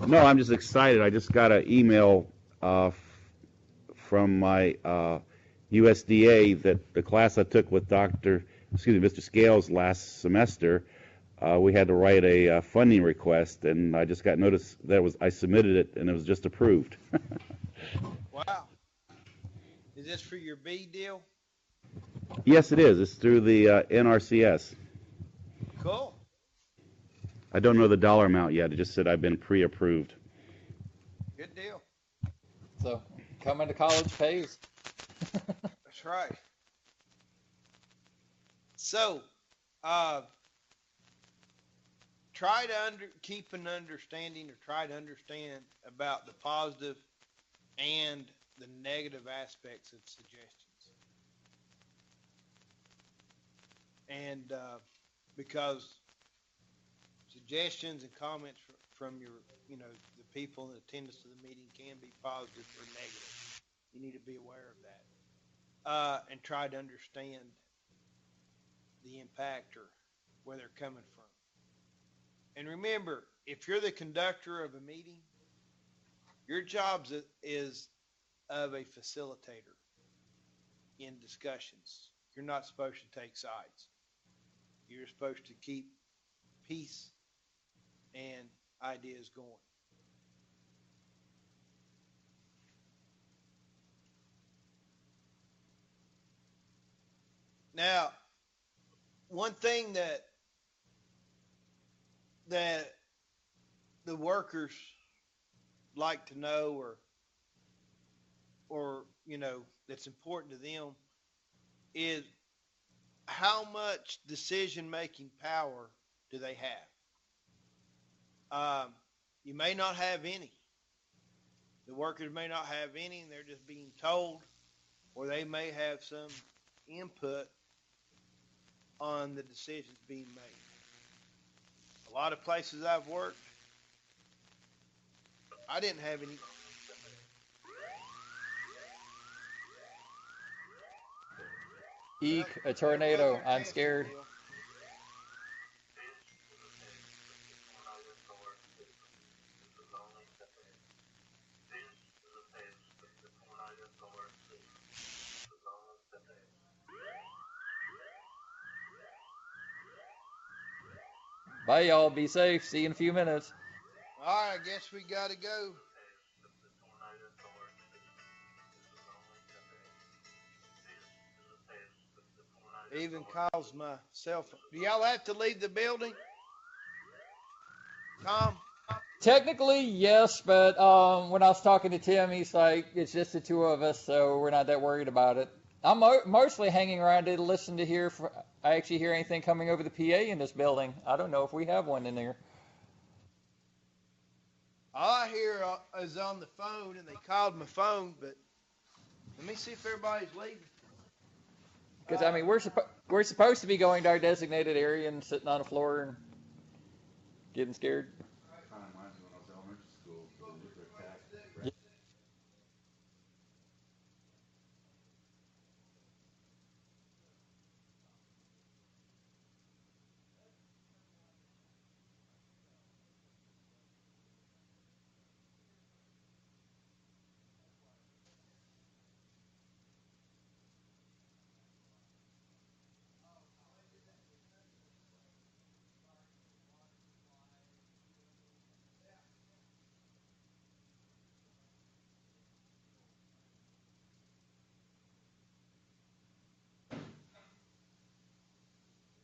No, I'm just excited. I just got an email from my USDA that the class I took with Mr. Scales last semester, we had to write a funding request, and I just got notice that I submitted it and it was just approved. Wow. Is this for your bee deal? Yes, it is. It's through the NRCS. Cool. I don't know the dollar amount yet. It just said I've been pre-approved. Good deal. So coming to college pays. That's right. So, try to keep an understanding, or try to understand about the positive and the negative aspects of suggestions. And because suggestions and comments from your, the people in attendance to the meeting can be positive or negative. You need to be aware of that. And try to understand the impact or where they're coming from. And remember, if you're the conductor of a meeting, your job is of a facilitator in discussions. You're not supposed to take sides. You're supposed to keep peace and ideas going. Now, one thing that the workers like to know, or that's important to them, is how much decision making power do they have. You may not have any. The workers may not have any, and they're just being told, or they may have some input on the decisions being made. A lot of places I've worked, I didn't have any. Eek, a tornado. I'm scared. Bye, y'all. Be safe. See you in a few minutes. All right, I guess we got to go. It even calls my cell phone. Do y'all have to leave the building? Tom? Technically, yes, but when I was talking to Tim, he's like, it's just the two of us, so we're not that worried about it. I'm mostly hanging around to listen to hear if I actually hear anything coming over the PA in this building. I don't know if we have one in there. All I hear is on the phone, and they called my phone, but let me see if everybody's leaving. Because, I mean, we're supposed to be going to our designated area and sitting on the floor and getting scared. Kind of reminds me when I was in elementary school, the nuclear attack.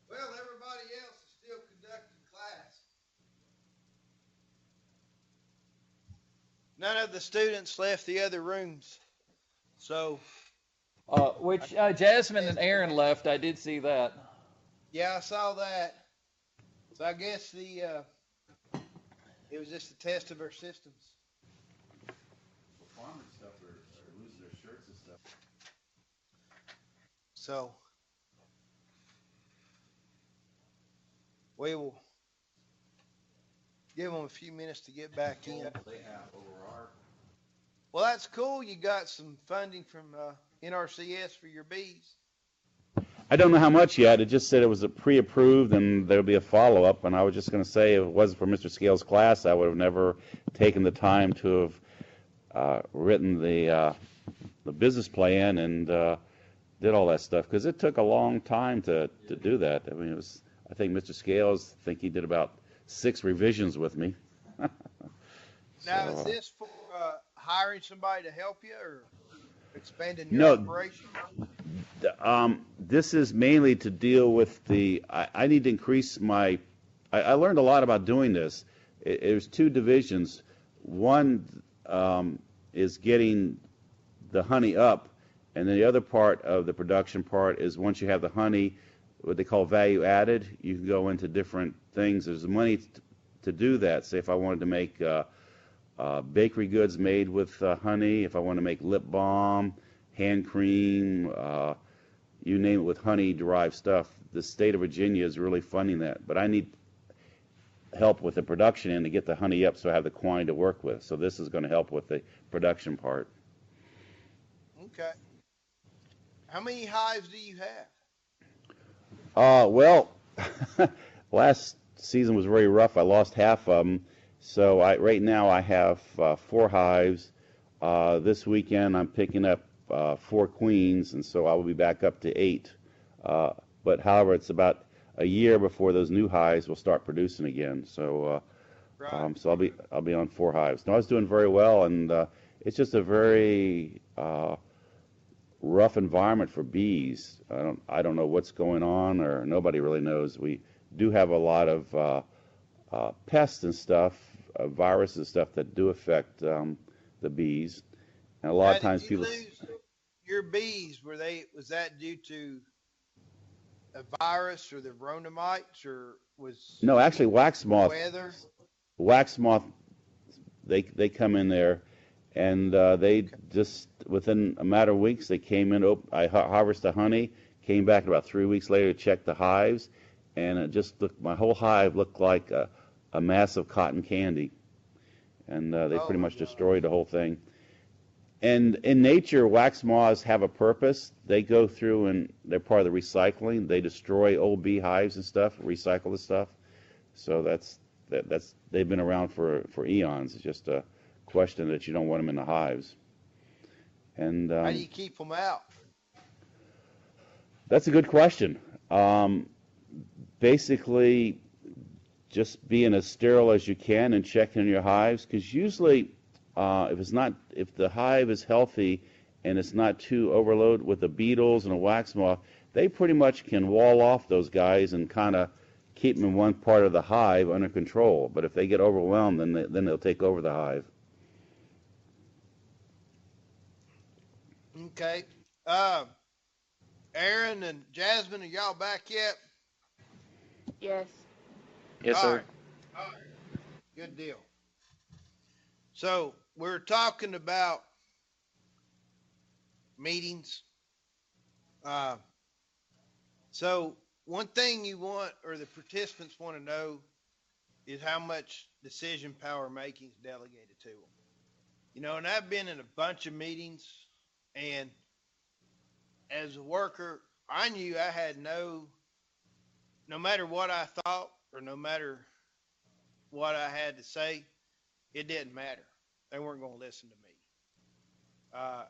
Well, everybody else is still conducting class. None of the students left the other rooms. So, Which Jasmine and Aaron left. I did see that. yeah, I saw that. So I guess it was just a test of our systems. The farmers stuff are losing their shirts and stuff. So we will give them a few minutes to get back in. They have over our. Well, that's cool. You got some funding from NRCS for your bees. I don't know how much yet. It just said it was a pre-approved and there'll be a follow-up. And I was just going to say, if it wasn't for Mr. Scales' class, I would have never taken the time to have written the business plan and did all that stuff, because it took a long time to do that. I mean, it was. I think Mr. Scales, he did about 6 revisions with me. Now, is this for hiring somebody to help you, or expanding your No, operation? this is mainly to deal with I need to increase I learned a lot about doing this. There's two divisions. One is getting the honey up, and then the other part of the production part is once you have the honey, what they call value added, you can go into different things. There's money to do that. Say if I wanted to make bakery goods made with honey, if I want to make lip balm, hand cream, you name it with honey-derived stuff. The state of Virginia is really funding that, but I need help with the production end to get the honey up so I have the quantity to work with. So this is going to help with the production part. Okay. How many hives do you have? Well, last season was very rough. I lost half of them. So right now I have 4 hives. This weekend I'm picking up 4 queens, and so I will be back up to 8. But however, it's about a year before those new hives will start producing again. So Right. so I'll be on 4 hives. No, I was doing very well, and it's just a very rough environment for bees. I don't know what's going on, or nobody really knows. We do have a lot of pests and stuff, viruses and stuff that do affect the bees, and a lot of times Did you people. lose your bees? Was that due to a virus or the Rhodomites, or was No, actually, weather? wax moth, they come in there, and they just within a matter of weeks they came in. I harvest the honey, came back about 3 weeks later to check the hives, and it just looked. My whole hive looked like a mass of cotton candy, and they Oh pretty my much God. destroyed the whole thing. And in nature, wax moths have a purpose. They go through and they're part of the recycling. They destroy old beehives and stuff, recycle the stuff. So that's they've been around for eons. It's just a question that you don't want them in the hives. And How do you keep them out? that's a good question. Basically, just being as sterile as you can and checking your hives, because usually if the hive is healthy and it's not too overloaded with the beetles and the wax moth, they pretty much can wall off those guys and kind of keep them in one part of the hive under control. But if they get overwhelmed, then they'll take over the hive. Okay. Aaron and Jasmine, are y'all back yet? Yes. Yes, All sir. right. All right. Good deal. So we're talking about meetings. Uh, so one thing you want, or the participants want to know, is how much decision power making is delegated to them. And I've been in a bunch of meetings, and as a worker, I knew I had no matter what I thought, or no matter what I had to say, it didn't matter. They weren't going to listen to me. Uh,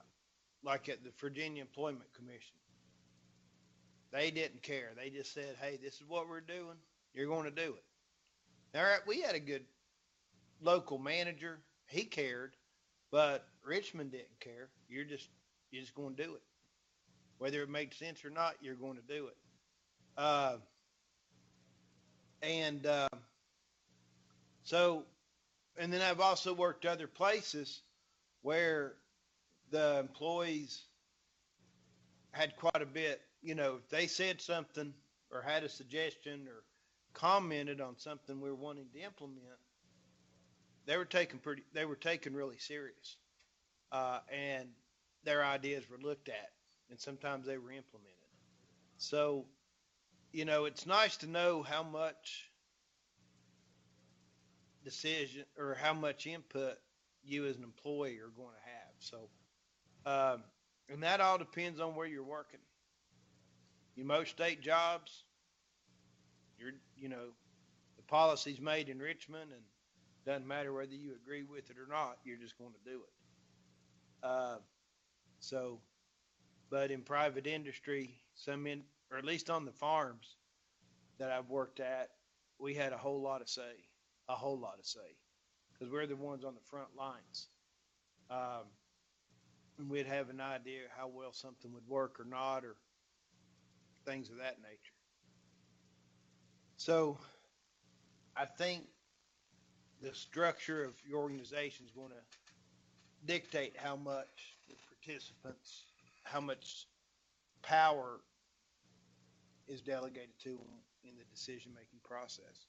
like at the Virginia Employment Commission, they didn't care. They just said, "Hey, this is what we're doing. You're going to do it." All right, we had a good local manager. He cared, but Richmond didn't care. You're just going to do it, whether it makes sense or not. You're going to do it. Uh, and so, and then I've also worked other places where the employees had quite a bit. If they said something or had a suggestion or commented on something we were wanting to implement, they were taken really serious, and their ideas were looked at, and sometimes they were implemented. So, it's nice to know how much decision or how much input you as an employee are going to have. So, and that all depends on where you're working. Most state jobs, you're, the policy's made in Richmond, and doesn't matter whether you agree with it or not, you're just going to do it. Uh, so, but in private industry, or at least on the farms that I've worked at, we had a whole lot of say, because we're the ones on the front lines. Um, and we'd have an idea how well something would work or not, or things of that nature. So I think the structure of your organization is going to dictate how much the participants, how much power is delegated to them in the decision making process.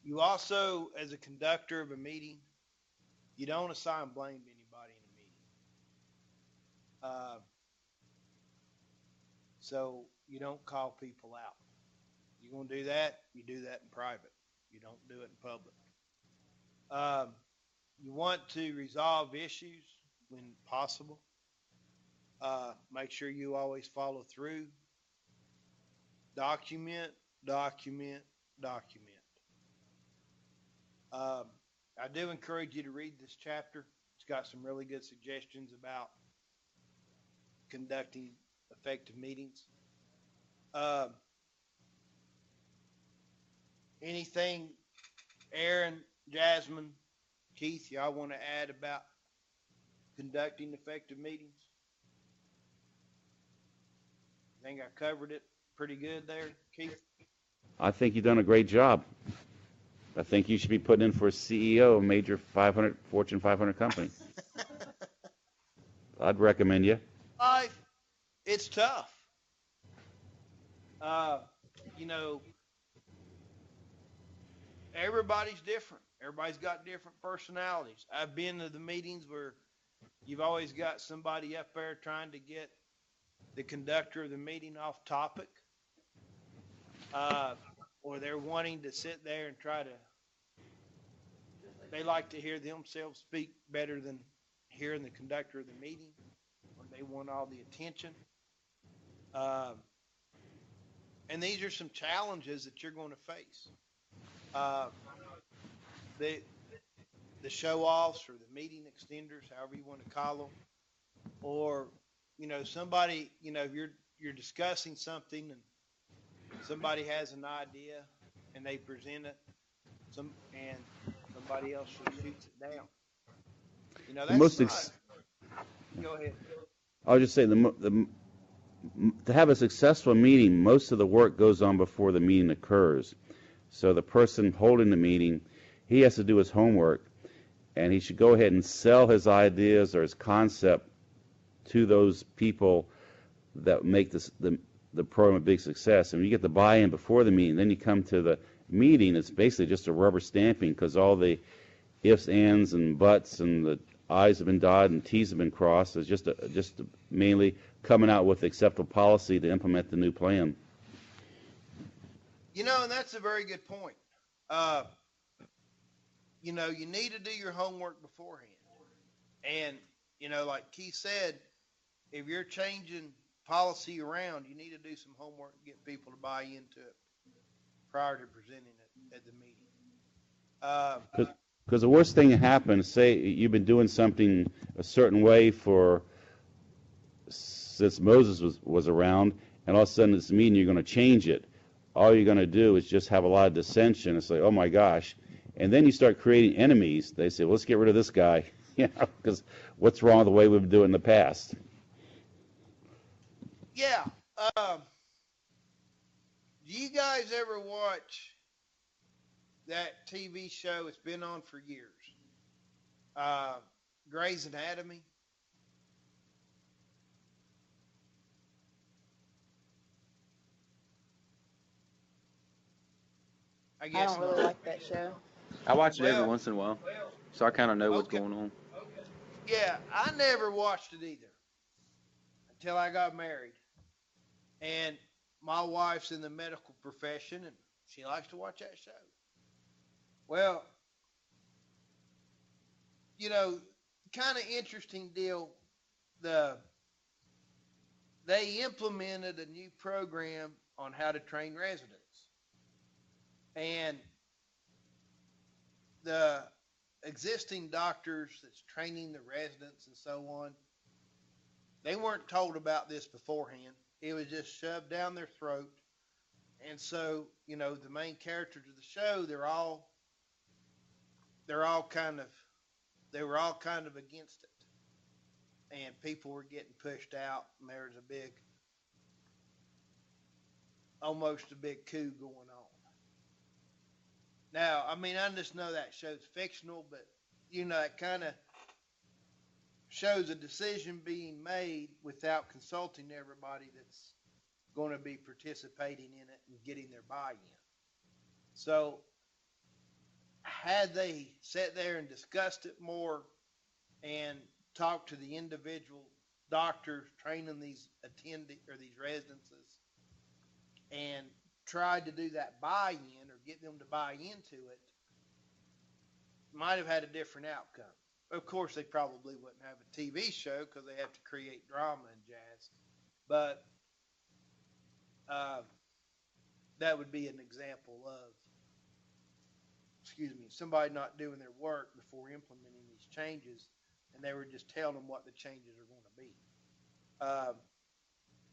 You also, as a conductor of a meeting, you don't assign blame to anybody in a meeting. So you don't call people out. You're going to do that, you do that in private. You don't do it in public. You want to resolve issues when possible. Make sure you always follow through. Document, document, document. I do encourage you to read this chapter. It's got some really good suggestions about conducting effective meetings. Anything, Aaron, Jasmine, Keith, y'all want to add about conducting effective meetings? I think I covered it pretty good there, Keith. I think you've done a great job. I think you should be putting in for a CEO of a major Fortune 500 company. I'd recommend you. Life, it's tough. You know, everybody's different. Everybody's got different personalities. I've been to the meetings where you've always got somebody up there trying to get the conductor of the meeting off topic, or they're wanting to sit there and try to, they like to hear themselves speak better than hearing the conductor of the meeting, or they want all the attention. And these are some challenges that you're going to face. The show offs or the meeting extenders, however you want to call them, or somebody, you're discussing something and somebody has an idea and they present it, and somebody else shoots it down. That's go ahead. I'll just say to have a successful meeting, most of the work goes on before the meeting occurs. So the person holding the meeting, he has to do his homework, and he should go ahead and sell his ideas or his concept to those people that make the program a big success. And when you get the buy-in before the meeting, then you come to the meeting, it's basically just a rubber stamping because all the ifs, ands, and buts, and the I's have been dotted and T's have been crossed. It's just mainly coming out with acceptable policy to implement the new plan. And that's a very good point. You need to do your homework beforehand. And, like Keith said, if you're changing policy around, you need to do some homework and get people to buy into it prior to presenting it at the meeting. Because the worst thing that happens, say you've been doing something a certain way since Moses was around, and all of a sudden this meeting you're going to change it. All you're going to do is just have a lot of dissension. It's like, oh my gosh. And then you start creating enemies. They say, well, let's get rid of this guy, because what's wrong with the way we've been doing it in the past? Yeah. Do you guys ever watch that TV show? It's been on for years. Grey's Anatomy. I I guess don't really not. like that show. I watch it every Well, once in a while, so I kind of know what's okay. going on. Yeah, I never watched it either until I got married. And my wife's in the medical profession, and she likes to watch that show. Well, kind of interesting deal. They implemented a new program on how to train residents. And the existing doctors that's training the residents and so on, they weren't told about this beforehand. It was just shoved down their throat. And so, the main characters of the show, they were all kind of against it. and people were getting pushed out, and there was almost a big coup going on. Now, I mean, I just know that show's fictional, but it kind of shows a decision being made without consulting everybody that's going to be participating in it and getting their buy-in. So, had they sat there and discussed it more and talked to the individual doctors training these residences and tried to do that buy-in or get them to buy into it, might have had a different outcome. Of course, they probably wouldn't have a TV show because they have to create drama and jazz. But that would be an example of, somebody not doing their work before implementing these changes, and they were just telling them what the changes are going to be.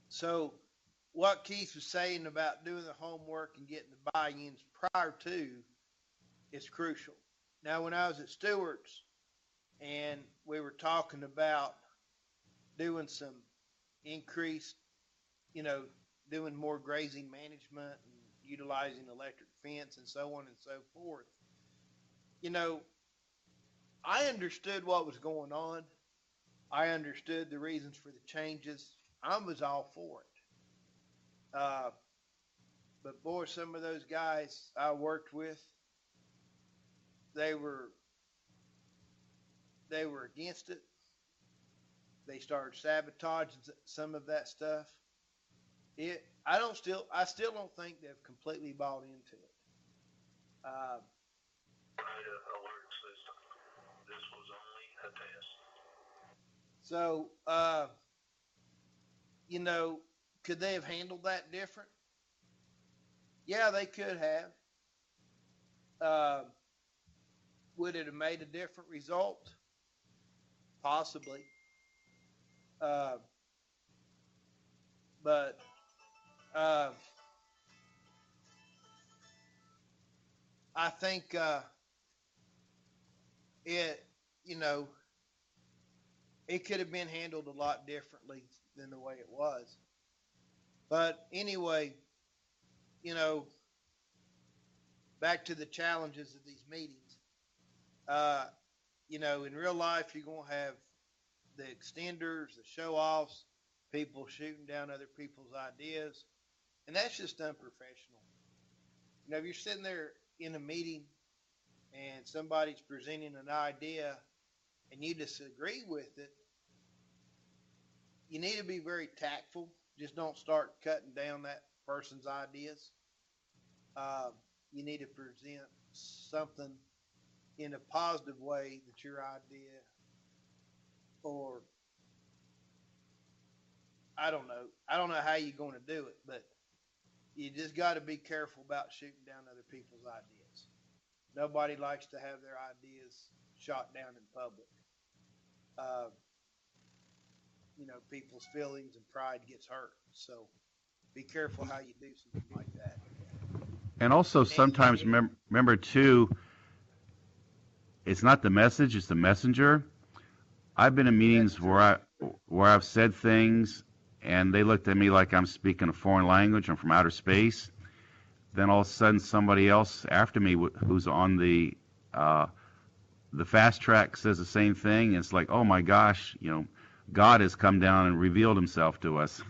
So what Keith was saying about doing the homework and getting the buy-ins prior to is crucial. Now, when I was at Stewart's and we were talking about doing some increased, doing more grazing management and utilizing electric fence and so on and so forth, I understood what was going on. I understood the reasons for the changes. I was all for it. But boy, some of those guys I worked with, they were against it. They started sabotaging some of that stuff. I still don't think they've completely bought into it. Alert system. This was only a test. So, could they have handled that different? Yeah, they could have. Would it have made a different result? Possibly. But I think it, it could have been handled a lot differently than the way it was. But anyway, back to the challenges of these meetings. In real life, you're going to have the extenders, the show-offs, people shooting down other people's ideas, and that's just unprofessional. If you're sitting there in a meeting and somebody's presenting an idea and you disagree with it, you need to be very tactful. Just don't start cutting down that person's ideas. You need to present something in a positive way that your idea, or I don't know how you're going to do it, but you just got to be careful about shooting down other people's ideas. Nobody likes to have their ideas shot down in public. People's feelings and pride gets hurt. So be careful how you do something like that. And also sometimes remember too, it's not the message, it's the messenger. I've been in meetings where I've said things and they looked at me like I'm speaking a foreign language, I'm from outer space. Then all of a sudden somebody else after me who's on the fast track says the same thing. And it's like, oh my gosh, God has come down and revealed himself to us.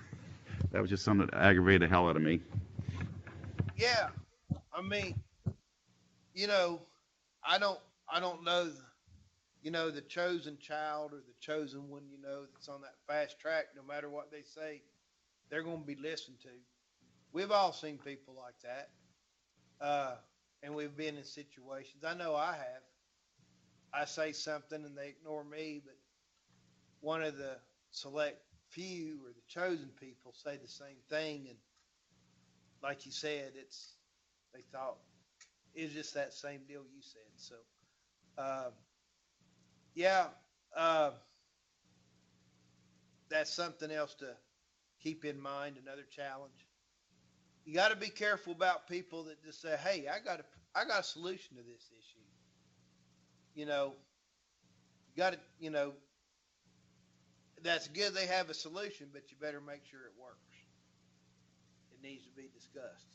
That was just something that aggravated the hell out of me. Yeah. I mean, I don't know, the chosen child or the chosen one, that's on that fast track. No matter what they say, they're going to be listened to. We've all seen people like that. And we've been in situations. I know I have. I say something and they ignore me, but one of the select few or the chosen people say the same thing. And like you said, they thought it's just that same deal you said. So, that's something else to keep in mind. Another challenge. You got to be careful about people that just say, "Hey, I got a solution to this issue." You got to, that's good they have a solution, but you better make sure it works. It needs to be discussed.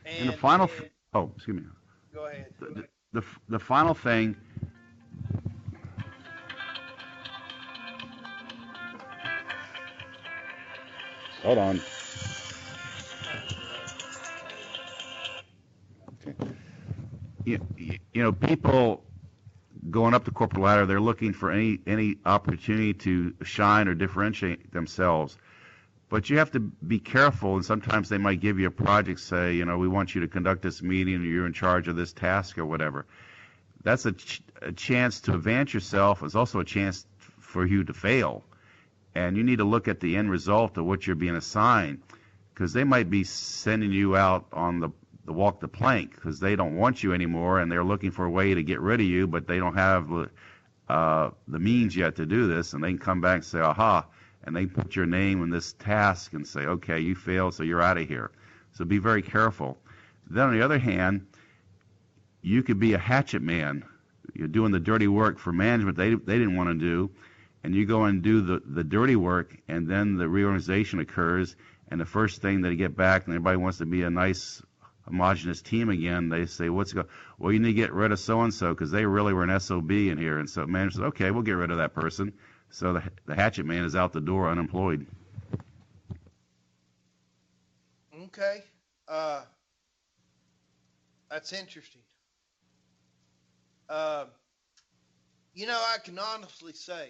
And the And final, oh, excuse me. go ahead. The final thing, Hold on. people going up the corporate ladder, they're looking for any opportunity to shine or differentiate themselves. But you have to be careful, and sometimes they might give you a project, say, we want you to conduct this meeting, or you're in charge of this task or whatever. That's a chance to advance yourself. It's also a chance for you to fail. And you need to look at the end result of what you're being assigned, because they might be sending you out on the walk the plank because they don't want you anymore, and they're looking for a way to get rid of you, but they don't have the means yet to do this, and they can come back and say, aha, and they put your name in this task and say, okay, you failed, so you're out of here. So be very careful. Then on the other hand, you could be a hatchet man. You're doing the dirty work for management they didn't want to do, and you go and do the dirty work, and then the reorganization occurs, and the first thing they get back, and everybody wants to be a nice homogenous team again, they say, well, you need to get rid of so-and-so because they really were an SOB in here. And so manager says, okay, we'll get rid of that person. So the hatchet man is out the door unemployed. Okay. That's interesting. I can honestly say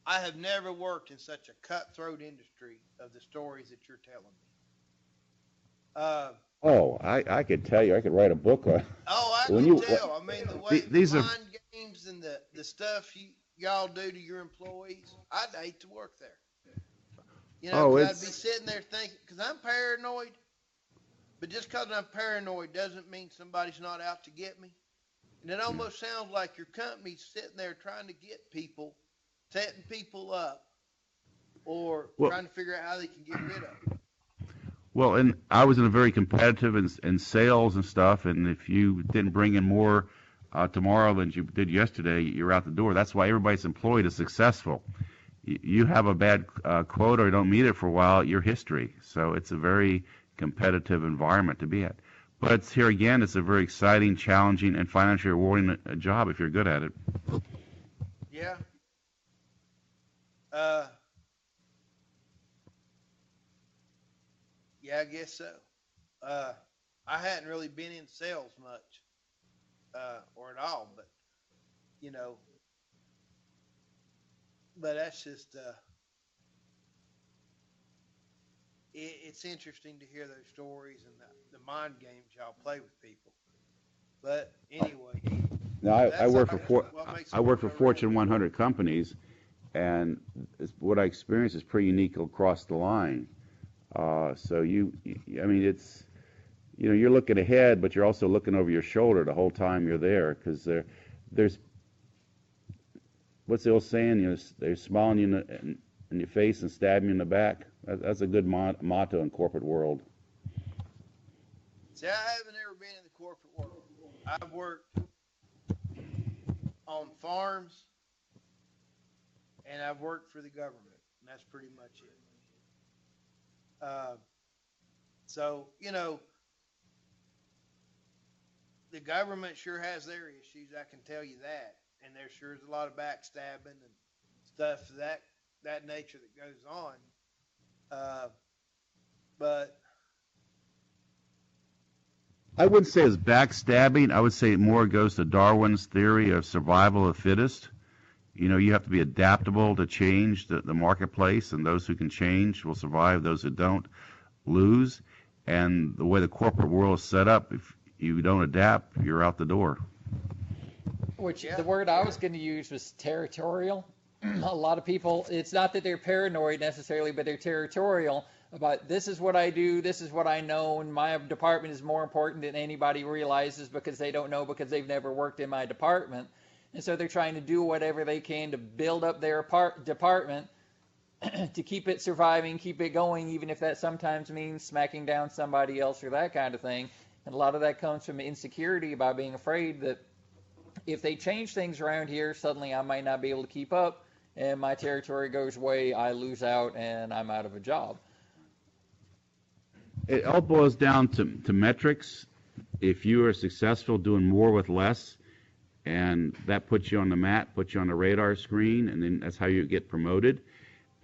I have never worked in such a cutthroat industry of the stories that you're telling me. I could tell you, I could write a book on. I When can you- tell. I mean, the way These the are- mind games and the stuff y'all do to your employees, I'd hate to work there. 'Cause I'd be sitting there thinking, because I'm paranoid, but just because I'm paranoid doesn't mean somebody's not out to get me. And it almost sounds like your company's sitting there trying to get people, setting people up, or trying to figure out how they can get rid of them. Well, and I was in a very competitive in sales and stuff, and if you didn't bring in more tomorrow than you did yesterday, you're out the door. That's why everybody's employed is successful. You have a bad quota or don't meet it for a while, you're history. So it's a very competitive environment to be at. But here again, it's a very exciting, challenging, and financially rewarding job if you're good at it. Yeah. Yeah, I guess so. I hadn't really been in sales much, or at all, but but that's just it's interesting to hear those stories and the mind games y'all play with people. But anyway, Now, I that's work what I work for Fortune 100 companies, and what I experience is pretty unique across the line. So it's, you're looking ahead, but you're also looking over your shoulder the whole time you're there, because there's, what's the old saying? They're smiling you in your face and stabbing you in the back. That's a good motto in corporate world. See, I haven't ever been in the corporate world. I've worked on farms, and I've worked for the government, and that's pretty much it. So, the government sure has their issues, I can tell you that. And there sure is a lot of backstabbing and stuff of that nature that goes on. But I wouldn't say it's backstabbing. I would say it more goes to Darwin's theory of survival of the fittest. You have to be adaptable to change the marketplace, and those who can change will survive. Those who don't lose. And the way the corporate world is set up, if you don't adapt, you're out the door. Which the word I was going to use was territorial. A lot of people, it's not that they're paranoid necessarily, but they're territorial about this is what I do, this is what I know, and my department is more important than anybody realizes because they don't know because they've never worked in my department. And so they're trying to do whatever they can to build up their department to keep it surviving, keep it going, even if that sometimes means smacking down somebody else or that kind of thing. And a lot of that comes from insecurity about being afraid that If they change things around here, suddenly I might not be able to keep up, and my territory goes away, I lose out, and I'm out of a job. It all boils down to metrics. If you are successful doing more with less, and that puts you on the map, puts you on the radar screen, and then that's how you get promoted.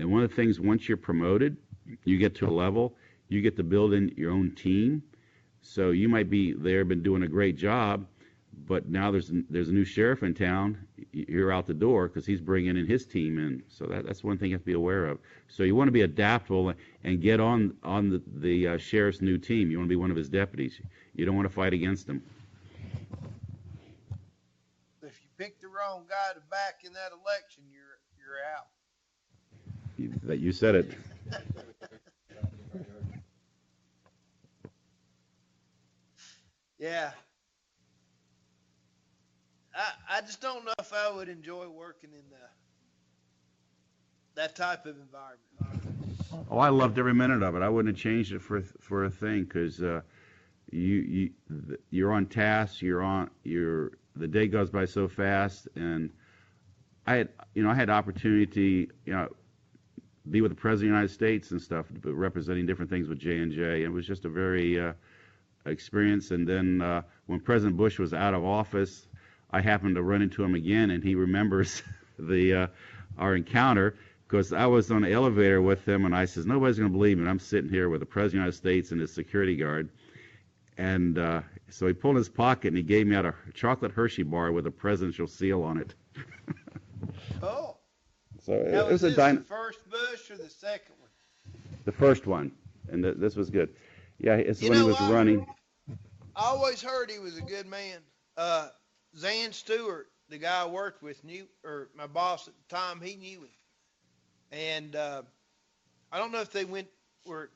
And one of the things, once you're promoted, you get to a level, you get to build in your own team. So you might be there, been doing a great job, but now there's a new sheriff in town. You're out the door because he's bringing in his team in. So that's one thing you have to be aware of. So you want to be adaptable and get on the sheriff's new team. You want to be one of his deputies. You don't want to fight against him. If you pick the wrong guy to back in that election, you're out. You said it. Yeah. I just don't know if I would enjoy working in that type of environment. Oh, I loved every minute of it. I wouldn't have changed it for a thing because you're on task. The day goes by so fast, and I had opportunity, be with the President of the United States and stuff, representing different things with J&J. It was just a very experience. And then when President Bush was out of office, I happened to run into him again, and he remembers our encounter because I was on the elevator with him, and I says, nobody's going to believe me. I'm sitting here with the President of the United States and his security guard. And so he pulled his pocket, and he gave me out a chocolate Hershey bar with a presidential seal on it. Oh. So Now, it was the first Bush or the second one? The first one, and this was good. Yeah, it's You when he know was what? running. I always heard he was a good man. Zan Stewart, the guy I worked with, or my boss at the time, he knew him. And I don't know if they were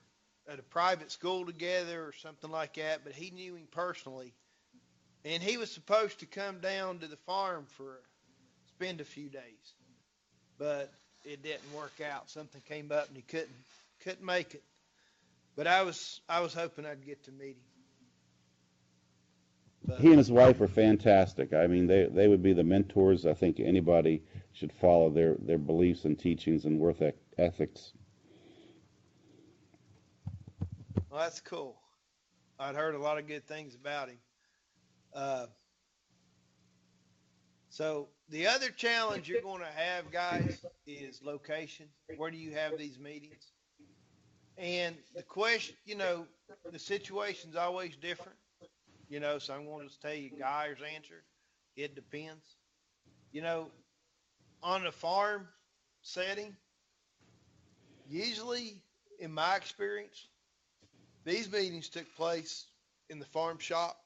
at a private school together or something like that, but he knew him personally. And he was supposed to come down to the farm spend a few days. But it didn't work out. Something came up and he couldn't make it. But I was hoping I'd get to meet him. But He and his wife are fantastic. I mean, they would be the mentors. I think anybody should follow their beliefs and teachings and work ethics. well, that's cool. I'd heard a lot of good things about him. So the other challenge you're going to have, guys, is location. Where do you have these meetings? And the question, the situation's always different. So I'm going to tell you Guy's answer. It depends. On a farm setting, usually, in my experience, these meetings took place in the farm shop.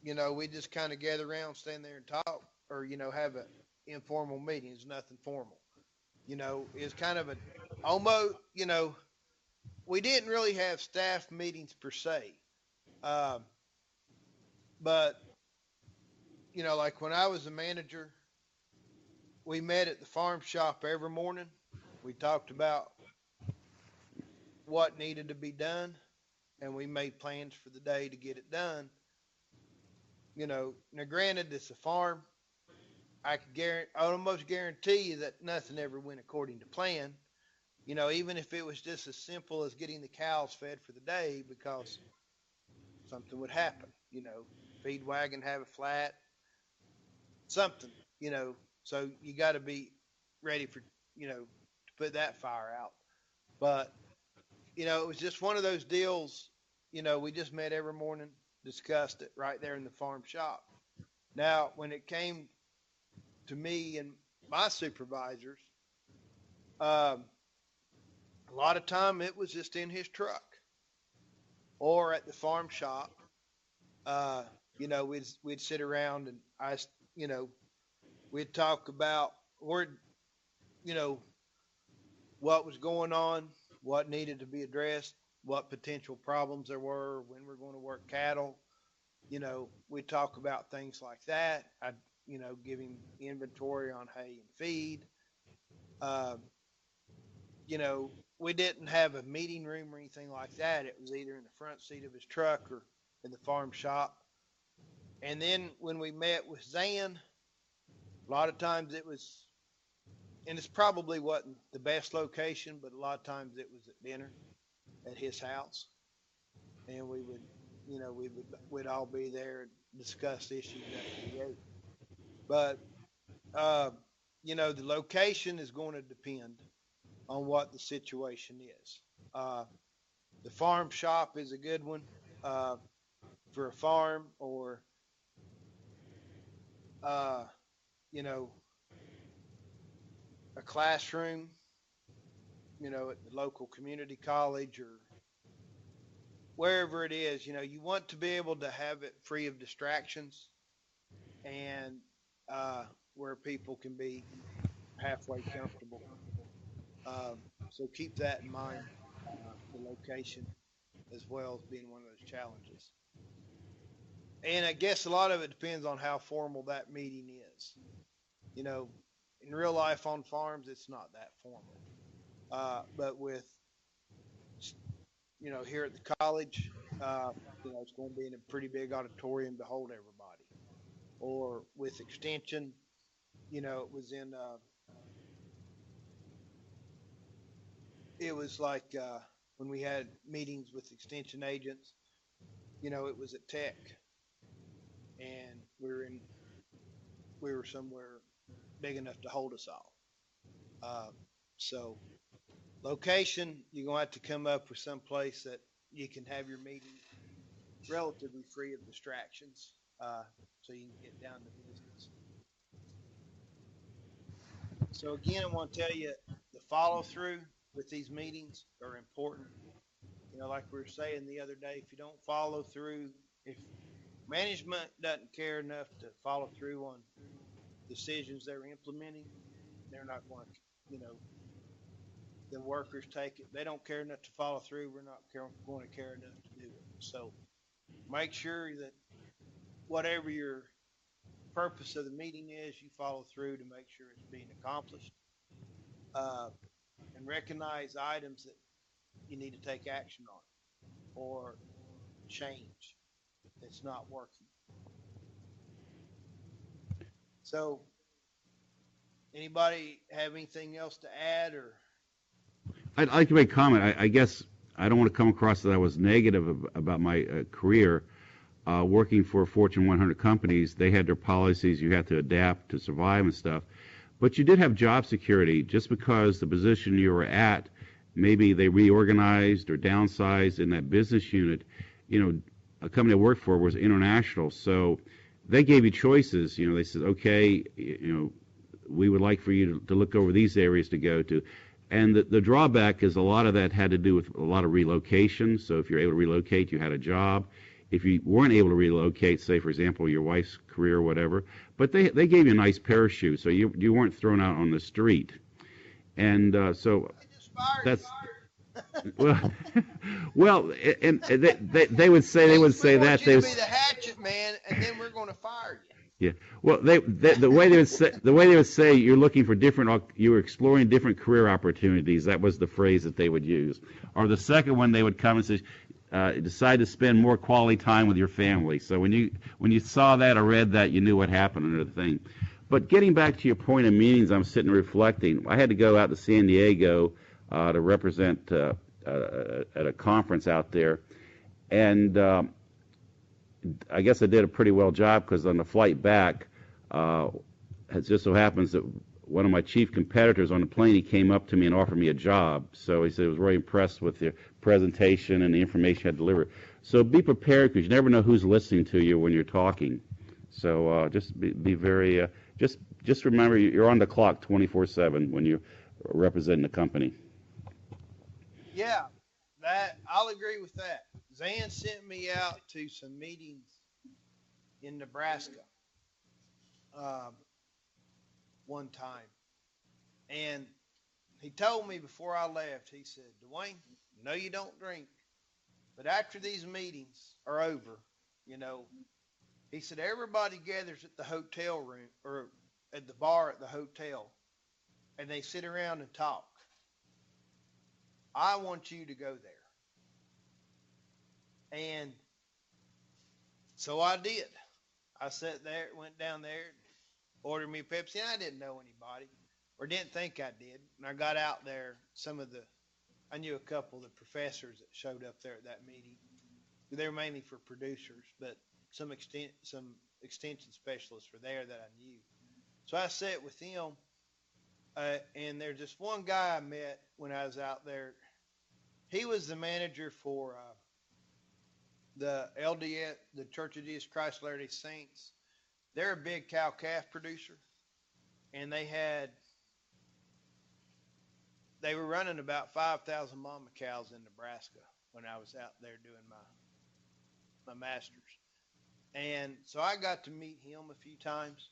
We just kind of gather around, stand there and talk, or, have an informal meeting. It's nothing formal. It's kind of almost, we didn't really have staff meetings per se. But, like when I was a manager, we met at the farm shop every morning. We talked about what needed to be done, and we made plans for the day to get it done. Now granted, it's a farm. I almost guarantee you that nothing ever went according to plan. Even if it was just as simple as getting the cows fed for the day, because something would happen. Feed wagon have a flat, something. So you got to be ready for to put that fire out. But it was just one of those deals. We just met every morning, discussed it right there in the farm shop. Now, when it came to me and my supervisors, a lot of time it was just in his truck or at the farm shop. We'd sit around and we'd talk about what was going on, what needed to be addressed, what potential problems there were, when we're going to work cattle. We'd talk about things like that. I'd, give him inventory on hay and feed. We didn't have a meeting room or anything like that. It was either in the front seat of his truck or in the farm shop. And then when we met with Zan, a lot of times it was, and it's probably wasn't the best location, but a lot of times it was at dinner at his house, and we would, we'd all be there and discuss issues after we ate. But uh, the location is going to depend on what the situation is. Uh, the farm shop is a good one uh, for a farm, or uh, you know, a classroom, at the local community college or wherever it is. You want to be able to have it free of distractions and uh, where people can be halfway comfortable. So keep that in mind, the location as well as being one of those challenges. And I guess a lot of it depends on how formal that meeting is. You know, in real life on farms, it's not that formal. But with, here at the college, it's going to be in a pretty big auditorium to hold everybody. Or with extension, it was it was like when we had meetings with extension agents, it was at Tech, and we were somewhere big enough to hold us all. So location, you're gonna have to come up with some place that you can have your meeting relatively free of distractions, so you can get down to business. So again, I want to tell you the follow through with these meetings are important. Like we were saying the other day, if you don't follow through, if management doesn't care enough to follow through on decisions they're implementing, they're not going to, the workers take it. They don't care enough to follow through. We're not going to care enough to do it. So make sure that whatever your purpose of the meeting is, you follow through to make sure it's being accomplished, uh, and recognize items that you need to take action on or change that's not working. So, anybody have anything else to add, or? I'd like to make a comment. I guess I don't want to come across that I was negative about my career. Working for Fortune 100 companies, they had their policies. You had to adapt to survive and stuff. But you did have job security. Just because the position you were at, maybe they reorganized or downsized in that business unit, a company I worked for was international. So they gave you choices. They said, okay, we would like for you to look over these areas to go to. And the drawback is a lot of that had to do with a lot of relocation. So if you're able to relocate, you had a job. If you weren't able to relocate, say, for example, your wife's career or whatever, but they gave you a nice parachute, so you weren't thrown out on the street. And so that's, well, well, and they would say that they would be the hatchet man, and then we're going to fire you. Yeah. Well, the way they would say you're looking for you were exploring different career opportunities. That was the phrase that they would use. Or the second one, they would come and say, decide to spend more quality time with your family. So when you saw that or read that, you knew what happened under the thing. But getting back to your point of meetings, I'm sitting reflecting. I had to go out to San Diego to represent at a conference out there, and I guess I did a pretty well job because on the flight back, it just so happens that one of my chief competitors on the plane, he came up to me and offered me a job. So he said he was very impressed with the presentation and the information I delivered. So be prepared because you never know who's listening to you when you're talking. So just be very, just remember you're on the clock 24/7 when you're representing the company. Yeah, I'll agree with that. Zan sent me out to some meetings in Nebraska one time, and he told me before I left, he said, Dwayne, no, you don't drink, but after these meetings are over, he said, everybody gathers at the hotel room or at the bar at the hotel, and they sit around and talk. I want you to go there. And so I did. I sat there, went down there, ordered me a Pepsi, and I didn't know anybody, or didn't think I did. And I got out there, I knew a couple of the professors that showed up there at that meeting. They were mainly for producers, but some extension specialists were there that I knew. So I sat with them, and there's just one guy I met when I was out there. He was the manager for the LDS, the Church of Jesus Christ of Latter-day Saints. They're a big cow-calf producer, and they were running about 5,000 mama cows in Nebraska when I was out there doing my master's. And so I got to meet him a few times,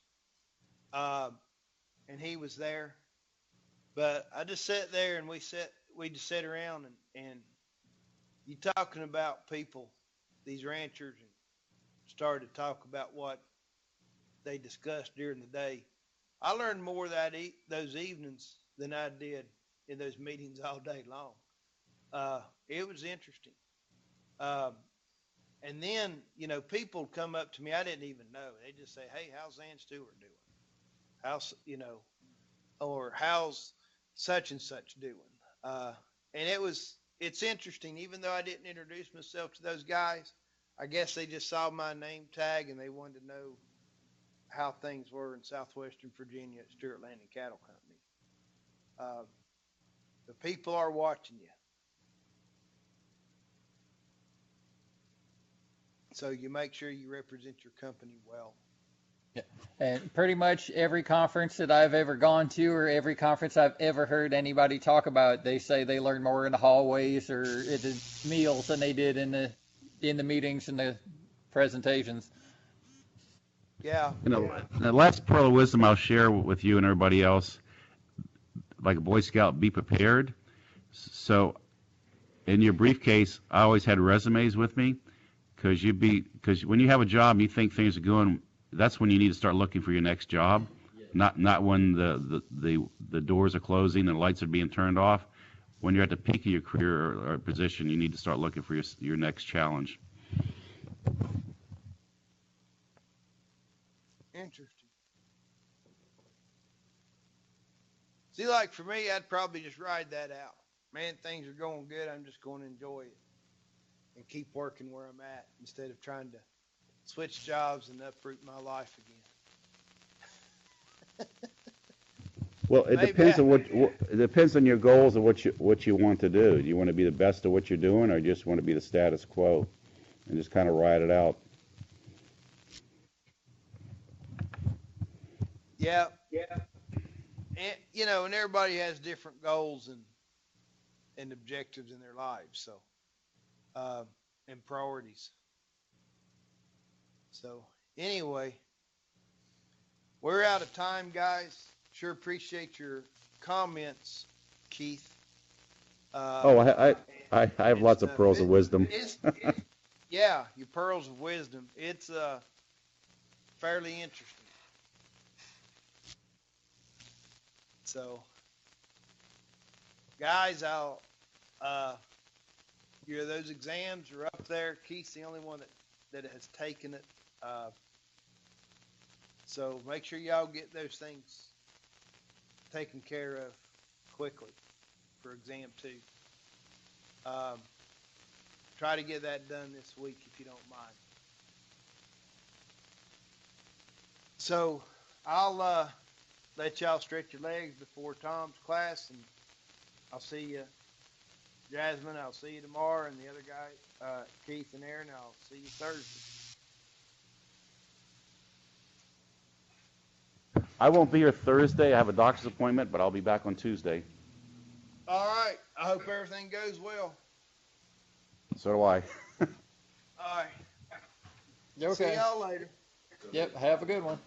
and he was there. But I just sat there and we just sat around and you talking about people, these ranchers, and started to talk about what they discussed during the day. I learned more those evenings than I did in those meetings all day long. It was interesting. And then, people come up to me I didn't even know. They just say, "Hey, how's Ann Stewart doing? Or how's such and such doing?" And it's interesting, even though I didn't introduce myself to those guys, I guess they just saw my name tag and they wanted to know how things were in southwestern Virginia at Stewart Land and Cattle Company. The people are watching you. So you make sure you represent your company well. And pretty much every conference that I've ever gone to, or every conference I've ever heard anybody talk about, they say they learn more in the hallways or at the meals than they did in the meetings and the presentations. Yeah. The last pearl of wisdom I'll share with you and everybody else, like a Boy Scout, be prepared. So in your briefcase, I always had resumes with me, because when you have a job and you think things are going, that's when you need to start looking for your next job, not when the doors are closing and the lights are being turned off. When you're at the peak of your career or position, you need to start looking for your next challenge. Interesting. See, like for me, I'd probably just ride that out. Man, things are going good. I'm just going to enjoy it and keep working where I'm at instead of trying to switch jobs and uproot my life again. Well, it depends on it depends on your goals and what you want to do. Do you want to be the best at what you're doing, or just want to be the status quo and just kind of ride it out? Yeah. And and everybody has different goals and objectives in their lives, so and priorities. So anyway, we're out of time, guys. Sure appreciate your comments, Keith. I have lots of pearls of wisdom. Yeah, your pearls of wisdom. It's fairly interesting. So, guys, those exams are up there. Keith's the only one that has taken it. So make sure y'all get those things taken care of quickly for exam 2. Try to get that done this week if you don't mind. So I'll let y'all stretch your legs before Tom's class, and I'll see you, Jasmine. I'll see you tomorrow, and the other guy, Keith and Aaron. I'll see you Thursday. I won't be here Thursday. I have a doctor's appointment, but I'll be back on Tuesday. All right. I hope everything goes well. So do I. All right. Okay. See y'all later. Yep. Have a good one.